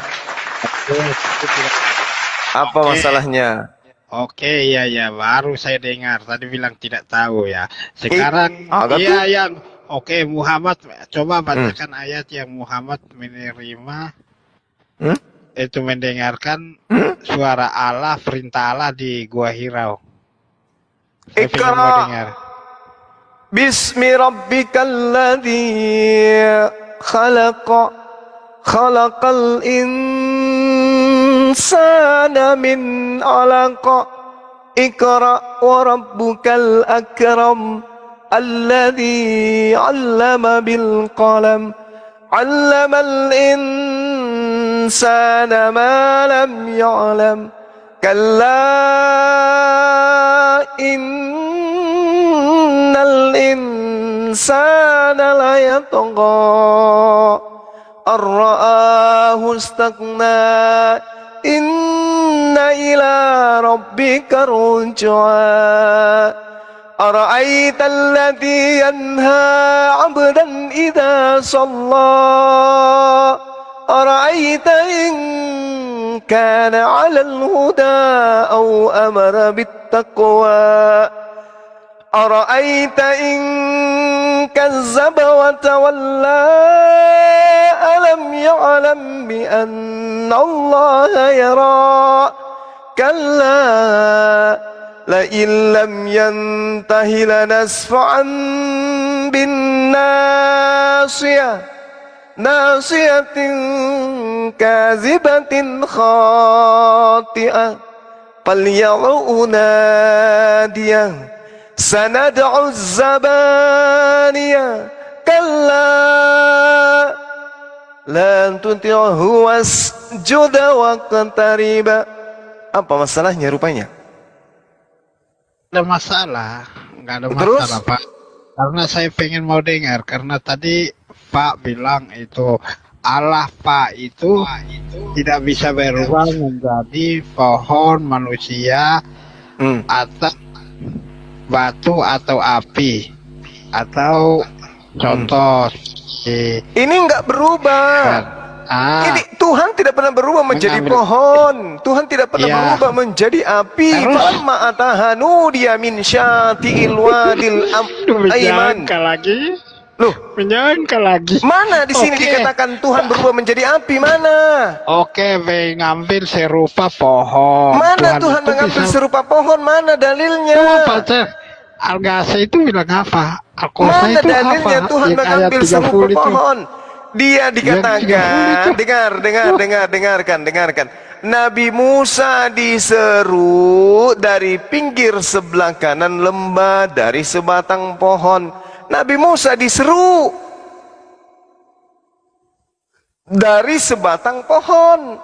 Apa masalahnya? Oke, ya, baru saya dengar. Tadi bilang tidak tahu ya. Sekarang, iya. Oke, Muhammad, coba bacakan ayat yang Muhammad menerima, itu mendengarkan suara Allah, perintah Allah di Gua Hirau. Saya pengen mau dengar. Bismi rabbikal ladzi khalaqal insana min 'alaq. Iqra wa rabbukal akram alladzi 'allama bil qalam. 'Allamal insana ma lam ya'lam. Kalla innal insana la yatgha ar-ra'ahu istaghna inna ila rabbika ruj'a ara'aita alladhi yanha 'abdan idha shalla ara'aita in kana 'alal huda aw amara bit taqwa ara'aita in kazzaba wa tawalla alam ya'lam bi anna Allah yara kalla la illam yantahi lanasfa'an bin nasiyah nasiyatin kazibatin khati'ah falyad'u nadiyah sanad'u zabaniyah kalla la tuti'hu wasjud waqtarib. Apa masalahnya rupanya? Ada masalah, nggak ada masalah Pak. Karena saya pengen mau dengar, karena tadi Pak bilang itu Allah Pak itu tidak bisa berubah menjadi pohon, manusia, atau batu atau api, atau contoh. Ini nggak berubah. Ini Tuhan tidak pernah berubah menjadi pohon. Tuhan tidak pernah berubah menjadi api. Falamma atahanu dia min syati'il wadil aiman. Lagi. Loh, menyangka lagi. Mana di sini dikatakan Tuhan berubah menjadi api? Mana? Oke, mengambil serupa pohon. Mana Tuhan mengambil serupa pohon? Mana dalilnya? Al-Ghazali itu bilang apa? Mana dalilnya Tuhan mengambil serupa pohon? Dia dikatakan, dengarkan. Nabi Musa diseru dari pinggir sebelah kanan lembah dari sebatang pohon. Nabi Musa diseru dari sebatang pohon.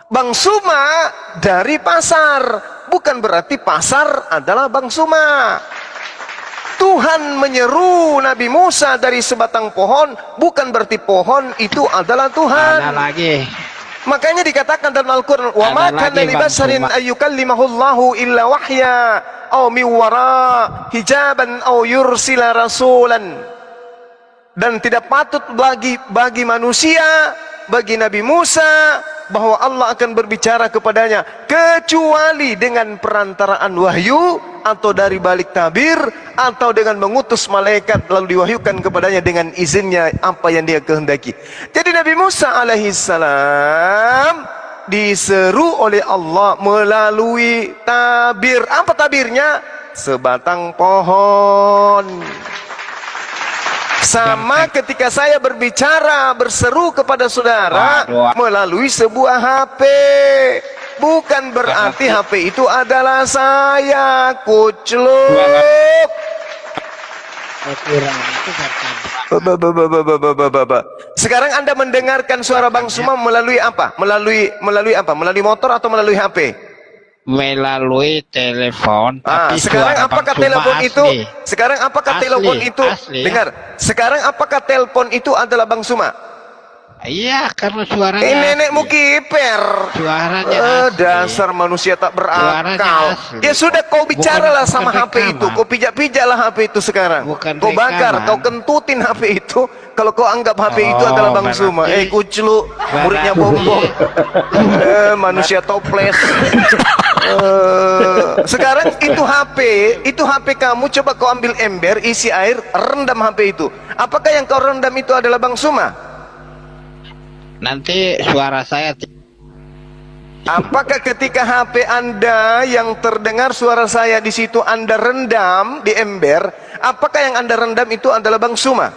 Bang Suma dari pasar. Bukan berarti pasar adalah Bang Suma. Tuhan menyeru Nabi Musa dari sebatang pohon, bukan berarti pohon itu adalah Tuhan. Ada lagi. Makanya dikatakan dalam Al-Quran, wa ma kana li basarin ayyukallimahullahu illa wahya aw min wara hijaban aw yursila rasulan. Dan tidak patut bagi manusia, bagi Nabi Musa, bahwa Allah akan berbicara kepadanya kecuali dengan perantaraan wahyu, atau dari balik tabir, atau dengan mengutus malaikat lalu diwahyukan kepadanya dengan izinnya apa yang dia kehendaki. Jadi Nabi Musa alaihissalam diseru oleh Allah melalui tabir. Apa tabirnya? Sebatang pohon. Sama ketika saya berbicara, berseru kepada saudara melalui sebuah HP. Bukan berarti HP itu adalah saya, kucluk. Sekarang Anda mendengarkan suara Bang Suma melalui apa? Melalui apa? Melalui motor atau melalui HP? Melalui telepon. Sekarang apakah telepon itu? Sekarang apakah telepon itu? Dengar. Sekarang apakah telepon itu adalah Bang Suma? Iya, karena suaranya ini nenekmu kiper. Suaranya dasar manusia tak berakal. Ya sudah, kau bicaralah sama HP itu. Kau pijak-pijaklah HP itu sekarang. Kau bakar, kau kentutin HP itu. Kalau kau anggap HP itu adalah Bang Suma. Kuclu, muridnya Bombong. Manusia toples. Sekarang itu HP kamu, coba kau ambil ember, isi air, rendam HP itu. Apakah yang kau rendam itu adalah Bang Suma? Nanti suara saya. Apakah ketika HP Anda yang terdengar suara saya di situ Anda rendam di ember, apakah yang Anda rendam itu adalah Bang Suma?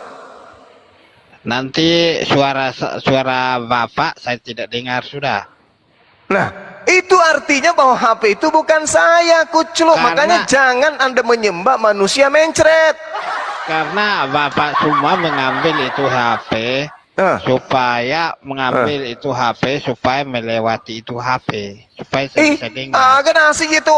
Nanti suara Bapak saya tidak dengar sudah. Nah, itu artinya bahwa HP itu bukan saya, Kucluk. Makanya jangan Anda menyembah manusia mencret. Karena Bapak Suma mengambil itu HP supaya supaya melewati itu HP supaya saya bisa dengar. Kena asik itu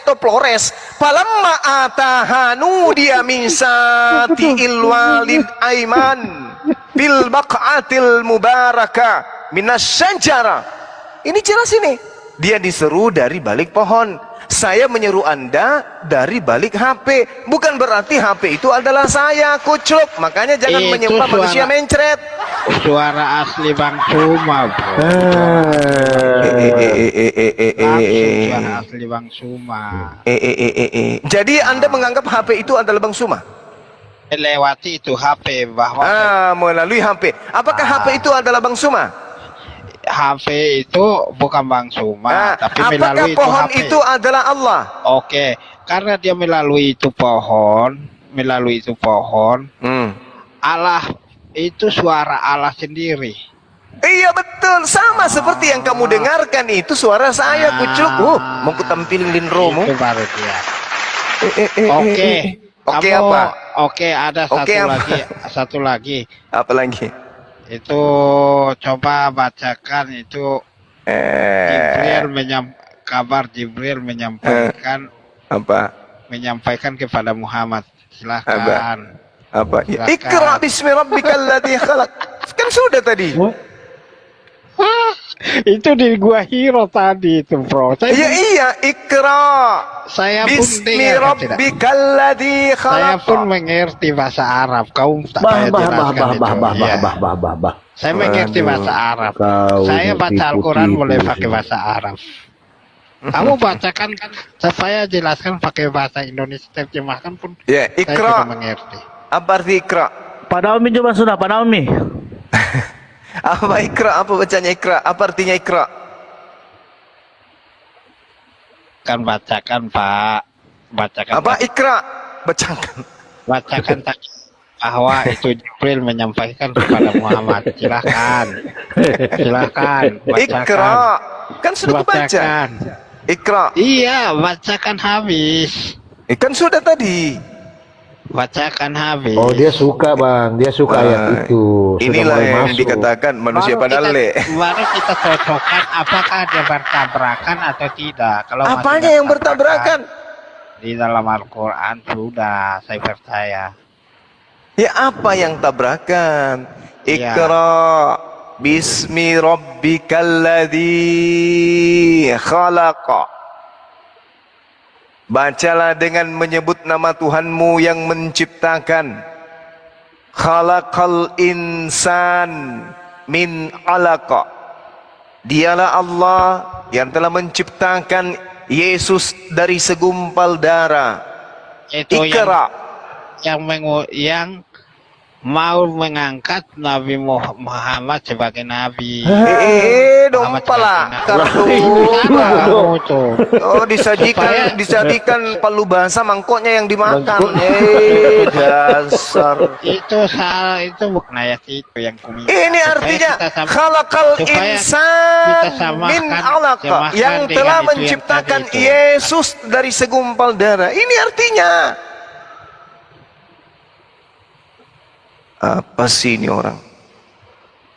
toplores. Falamma atahanu dia min sati'il walid aiman bil baq'atil mubaraka minasyajara. Ini jelas ini. Dia diseru dari balik pohon. Saya menyeru Anda dari balik HP. Bukan berarti HP itu adalah saya, Kucluk. Makanya jangan menyembah manusia mencret. Suara asli Bang Suma, bro. Suara asli Bang Suma. Jadi Anda menganggap HP itu adalah Bang Suma? Melewati itu HP bahwa melalui HP. Apakah HP itu adalah Bang Suma? HP itu bukan Bang Suma, tapi melalui itu pohon HP. Itu adalah Allah. Oke, karena dia melalui itu pohon, Allah itu suara Allah sendiri. Iya betul, sama seperti yang kamu dengarkan itu suara saya, Kucluk. Mau kutampilin Romo. Itu baru dia. Oke, apa? Oke, ada satu lagi. Apa lagi? Itu coba bacakan itu kabar Jibril menyampaikan menyampaikan kepada Muhammad. Silakan. Apa? Iqra bismi rabbikal ladzi khalaq. Kan sudah tadi. Itu di Gua Hiro tadi itu, bro. Iya, Iqra. Saya pun bismi rabbikal ladzi khalaq. Saya pun mengerti bahasa Arab. Kau tak saya jelaskan itu. Saya mengerti bahasa Arab. Saya baca Al-Quran boleh pakai bahasa Arab. Kamu bacakan kan, saya jelaskan pakai bahasa Indonesia, terjemahkan pun. Ya, Iqra. Saya mengerti. Apa arti Iqra? Pak Naomi coba sudah, Pak Naomi. Apa Iqra? Apa bacanya Iqra? Apa artinya Iqra? Kan bacakan, Pak. Bacakan. Apa Iqra? Bacakan. Bacakan bahwa itu Jibril menyampaikan kepada Muhammad. Silakan. Bacakan. Iqra. Kan sudah baca. Iqra. Iya, bacakan habis. Kan sudah tadi. Bacakan habis. Oh, dia suka, Bang. Dia suka ayat itu. Inilah yang dikatakan manusia padale. Baru kita cocokkan apakah dia bertabrakan atau tidak. Kalau apanya yang bertabrakan? Di dalam Al-Quran sudah, saya percaya. Ya, apa yang tabrakan? Iqra bismi rabbikal ladzi khalaqa. Bacalah dengan menyebut nama Tuhanmu yang menciptakan. Khalaqal insan min alaqa. Dialah Allah yang telah menciptakan Yesus dari segumpal darah. Itu Iqra. Yang mau mengangkat Nabi Muhammad sebagai nabi. Dompala disajikan palu bahasa mangkoknya yang dimakan. Dasar. Itu bukan ayat itu yang kumis. Ini artinya khalaqal insan min alaqa, yang telah menciptakan Yesus dari segumpal darah. Ini artinya apa sih ini orang?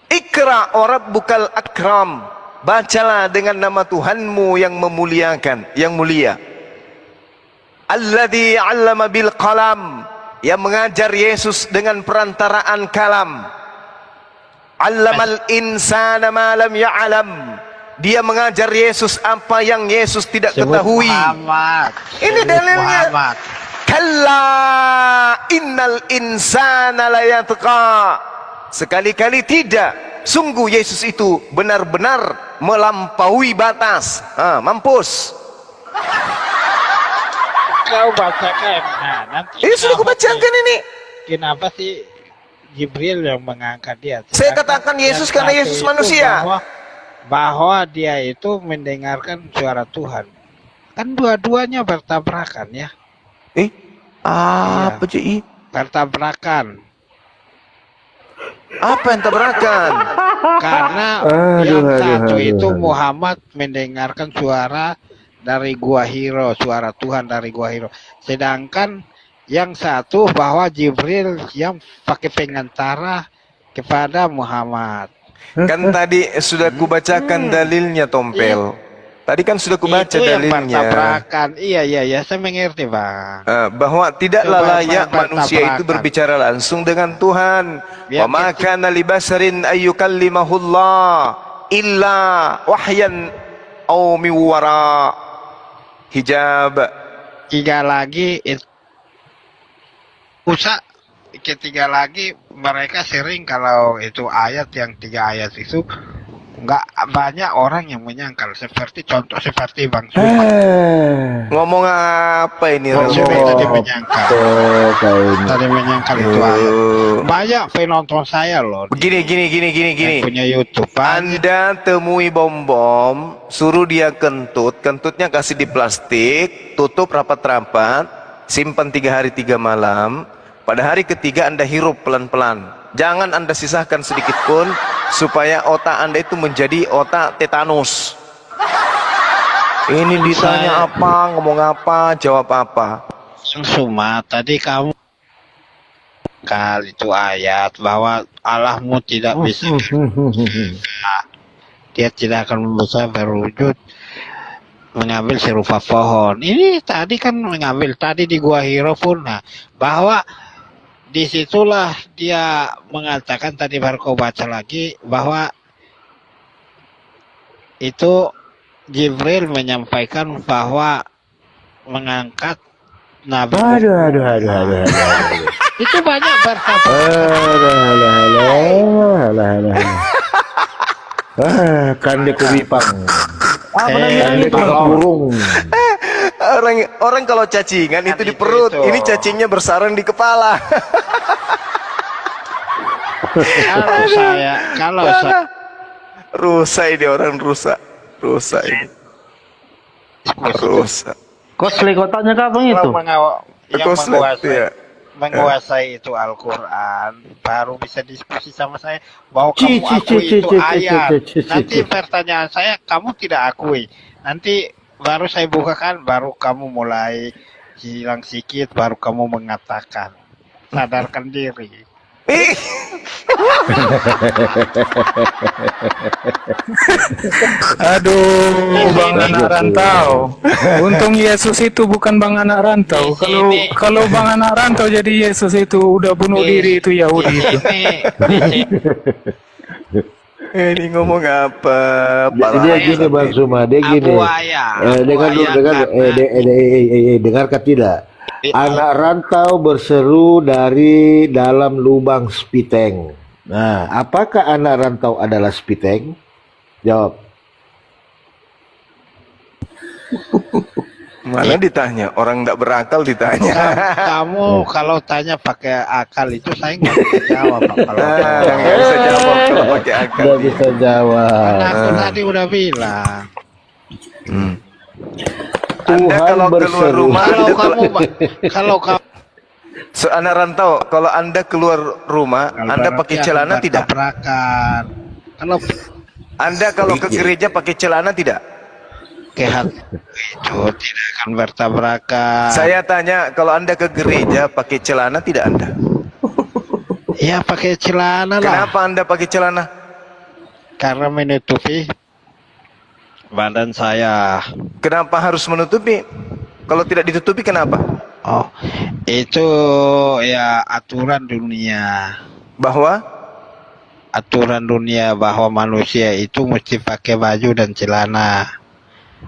Iqra wa rabbukal akram. Bacalah dengan nama Tuhanmu yang memuliakan, yang mulia. Alladzi 'allama bil qalam, yang mengajar Yesus dengan perantaraan kalam. 'allamal insana ma lam ya'lam. Dia mengajar Yesus apa yang Yesus tidak ketahui. Muhammad. Ini dalilnya. Muhammad. Kalla innal insana la yatqa. Sekali-kali tidak. Sungguh Yesus itu benar-benar melampaui batas. Mampus. Kau bacakan. Nah, nanti Ini sudah kubacakan ini. Kenapa sih Jibril yang mengangkat dia? Saya katakan Yesus karena Yesus manusia. Bahwa dia itu mendengarkan suara Tuhan. Kan dua-duanya bertabrakan ya. Apa sih? Bertabrakan. Apa yang tabrakan? Karena yang satu itu Muhammad mendengarkan suara dari Gua Hiro, suara Tuhan dari Gua Hiro. Sedangkan yang satu bahwa Jibril yang pakai pengantara kepada Muhammad. Kan tadi sudah kubacakan dalilnya, Tompel. Tadi kan sudah kubaca itu yang dalilnya. bertabrakan. Iya, saya mengerti, Bang. Bahwa tidaklah layak manusia itu berbicara langsung dengan Tuhan. Wa ma kana li basarin ayyukallimahullah illa wahyan aw min wara hijab. Tiga lagi ketiga lagi mereka sering kalau itu ayat yang 3 ayat itu nggak banyak orang yang menyangkal seperti Bang Suma. Ngomong apa ini? Tadi menyangkal itu ayat. Banyak penonton saya loh. Gini. Punya YouTube. Anda temui bom, suruh dia kentutnya kasih di plastik, tutup rapat-rapat, simpan 3 hari 3 malam. Pada hari ketiga Anda hirup pelan-pelan. Jangan Anda sisahkan sedikit pun supaya otak Anda itu menjadi otak tetanus. Ini ditanya apa, ngomong apa, jawab apa. Suma, tadi kamu itu ayat bahwa Allahmu tidak bisa dia tidak akan bisa berwujud mengambil serupa pohon. Ini tadi kan mengambil tadi di Gua Hiro pun bahwa disitulah dia mengatakan tadi baru kau baca lagi bahwa itu Jibril menyampaikan bahwa mengangkat Nabi. Aduh. Itu banyak kan dia kubipang. Kan dia kurung. Orang kalau cacingan itu di perut, ini cacingnya bersarang di kepala. Kalau saya rusak ini orang rusak ini. Rusak. Kosle kotanya kapan itu? Menguasai itu Al-Quran baru bisa diskusi sama saya bahwa kamu akui itu ayat. Nanti pertanyaan saya kamu tidak akui. Nanti baru saya bukakan, baru kamu mulai hilang sikit, baru kamu mengatakan sadarkan diri. Aduh, Bang Anak Rantau. Untung Yesus itu bukan Bang Anak Rantau. Kalau Bang Anak Rantau jadi Yesus itu udah bunuh diri itu Yahudi itu. Ini ngomong apa? Dia gini Bang Suma, dia gini. Dengarkan tidak? Anak rantau berseru dari dalam lubang spiteng. Nah, apakah anak rantau adalah spiteng? Jawab. Mana ditanya, orang tidak berakal ditanya. Kamu kalau tanya pakai akal itu saya nggak bisa jawab. Nggak bisa jawab kalau pakai akal. Nggak bisa jawab. Aku tadi udah bilang. Anda kalau keluar rumah, kalau kamu anak rantau, kalau Anda keluar rumah, Anda pakai celana tidak? Kalau Anda kalau ke gereja pakai celana tidak? Itu tidak akan bertabrakan. Saya tanya, kalau Anda ke gereja pakai celana tidak Anda? Ya pakai celana lah. Kenapa Anda pakai celana? Karena menutupi badan saya. Kenapa harus menutupi? Kalau tidak ditutupi kenapa? Oh, itu ya aturan dunia. Bahwa aturan dunia bahwa manusia itu mesti pakai baju dan celana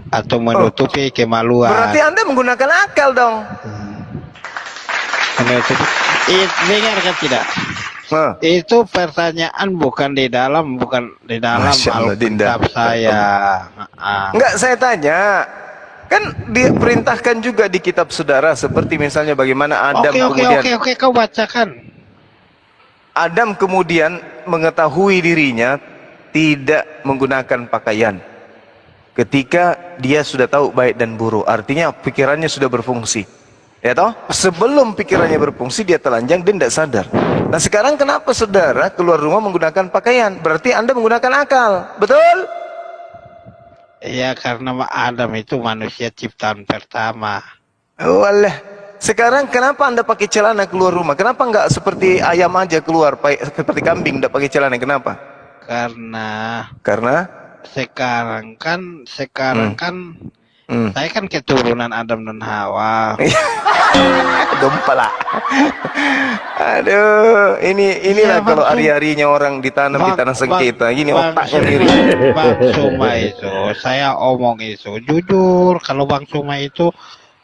atau menutupi kemaluan. Berarti Anda menggunakan akal dong. Dengar kan tidak? Itu pertanyaan bukan di dalam Alkitab saya. Enggak, saya tanya. Kan diperintahkan juga di kitab saudara, seperti misalnya bagaimana Adam Oke, kau bacakan. Adam kemudian mengetahui dirinya tidak menggunakan pakaian ketika dia sudah tahu baik dan buruk. Artinya pikirannya sudah berfungsi, ya toh? Sebelum pikirannya berfungsi dia telanjang dan tidak sadar. Nah sekarang kenapa saudara keluar rumah menggunakan pakaian? Berarti Anda menggunakan akal, betul? Iya, karena Adam itu manusia ciptaan pertama. Oh alah. Sekarang kenapa Anda pakai celana keluar rumah? Kenapa enggak seperti ayam aja keluar, seperti kambing enggak pakai celana? Kenapa? Karena sekarang kan saya kan keturunan Adam dan Hawa. Dompala. Aduh, inilah kalau hari-harinya orang ditanam di tanah sengketa. Gini otaknya diri. Bang Suma itu, saya omong itu jujur, kalau Bang Suma itu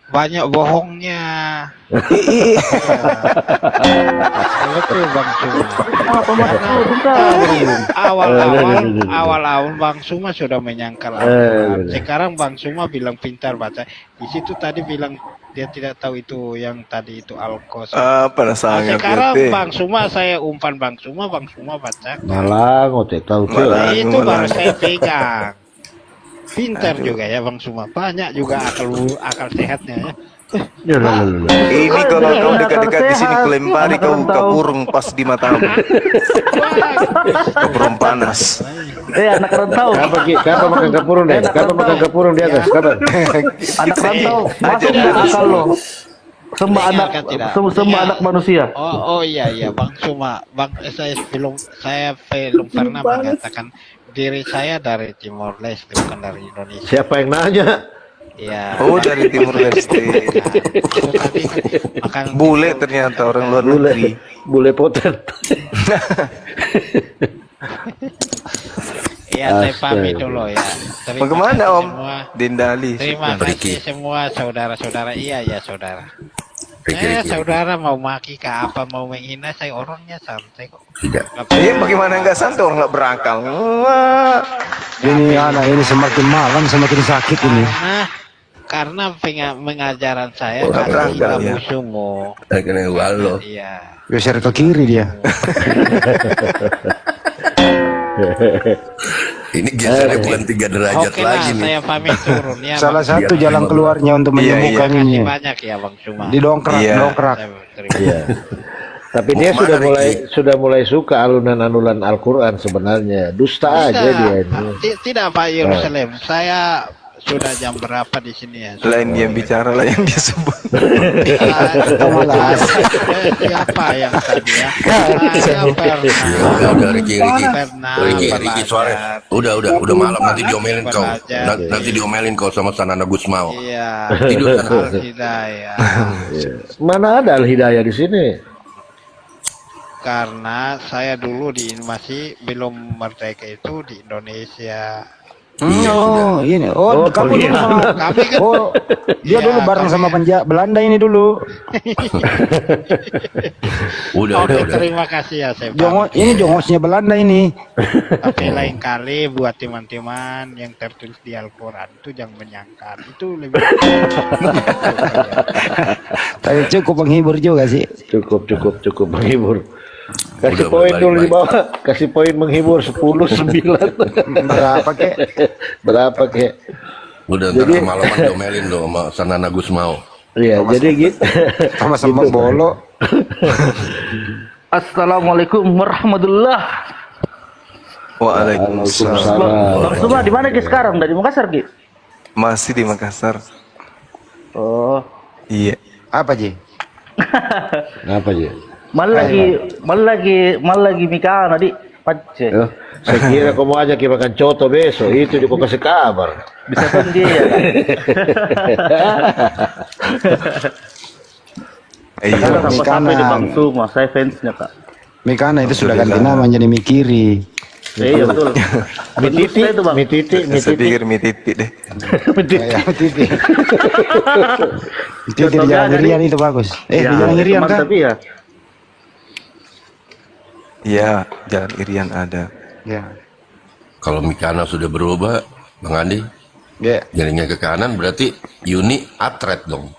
banyak bohongnya. Betul Bang Suma. Awal-awal Bang Suma sudah menyangkal Al-Quran. Sekarang Bang Suma bilang pintar baca. Di situ tadi bilang dia tidak tahu itu yang tadi itu Al-Qas. Sekarang Bang Suma, saya umpan Bang Suma baca. Malah ngotek tahu tuh. Itu baru saya pegang. Pintar juga ya Bang Suma, banyak juga akal sehatnya ya. Ini kalau kau dekat-dekat di sini kelempari kau buka burung pas di matamu. Burung panas. Anak rantau. Kapan makan kapurung deh? Kapan makan kapurung di atas? Kapan? Anak rantau, masuk akal lo. Semua anak manusia. Oh iya Bang Suma, saya belum pernah mengatakan diri saya dari Timor Leste, bukan dari Indonesia. Siapa yang nanya? Ya. Oh, dari Timor Leste. Bule ternyata orang luar negeri. Bule poten. Ya, saya pamit dulu ya. Bagaimana Om? Dindali. Terima kasih semua saudara-saudara. Iya ya saudara. Saudara mau maki ke apa, mau menghina, saya orangnya santai kok. Iya, bagaimana enggak santai, orang enggak berakal. Ini anak ini semakin malam semakin sakit ini. Karena mengajaran saya kasih kamu semua. Kena walo. Iya. Geser ke kiri dia. Ini gesernya bukan 3 derajat lagi nih. Saya pamit turun ya. Salah satu jalan keluarnya untuk menyembuhkan ini. Banyak ya Bang Suma. Didongkrak. Iya. Tapi dia sudah mulai suka alunan-alunan Al-Quran sebenarnya. Dusta aja dia ini. Tidak Pak Yerusalem. Saya sudah jam berapa di sini ya? Lain dia bicara, lah yang dia sebut. Siapa yang tadi ya? Riki Suarez. Udah malam, nanti diomelin kau. Nanti diomelin kau sama Sanana Gusmao. Iya. Tidur sana. Al-Hidayah. Mana ada Al-Hidayah di sini? Karena saya dulu masih belum merdeka itu di Indonesia. Ini. Kamu dulu sama kami kan. Dia dulu bareng sama Belanda ini dulu. Udah. Terima kasih ya saya. Ini jongosnya Belanda ini. Tapi lain kali buat teman-teman yang tertulis di Al-Quran itu jangan menyangkal. Itu lebih. Tapi cukup menghibur juga sih. Cukup menghibur. Kasih poin dulu di bawah. Kasih poin menghibur 10-9. Berapa kek? Udah ntar kemalaman diomelin lo sama Sanana Gusmao. Iya, jadi gitu. Sama-sama bolo. Assalamualaikum warahmatullahi. Waalaikumsalam. Bang Suma di mana Ki sekarang? Dari Makassar Ki? Masih di Makassar. Oh. Iya. Apa Ji? Mal lagi Mika tadi pace. Saya kira kamu aja kita makan coto besok. Itu juga kasih kabar. Bisa pun dia ya. Iya, sampai di Bang Suma, saya fansnya Kak. Mikana itu sudah ganti nama jadi Mikiri. Iya betul. Mititi itu bang. Mititi. Saya pikir mititi deh. Mititi. Mititi di Jalan Irian itu bagus. Di Jalan Irian kan? Tapi ya. Iya, Jalan Irian ada. Ya. Kalau Mikana sudah berubah, Bang Andi, jadinya ke kanan berarti Yuni atret dong.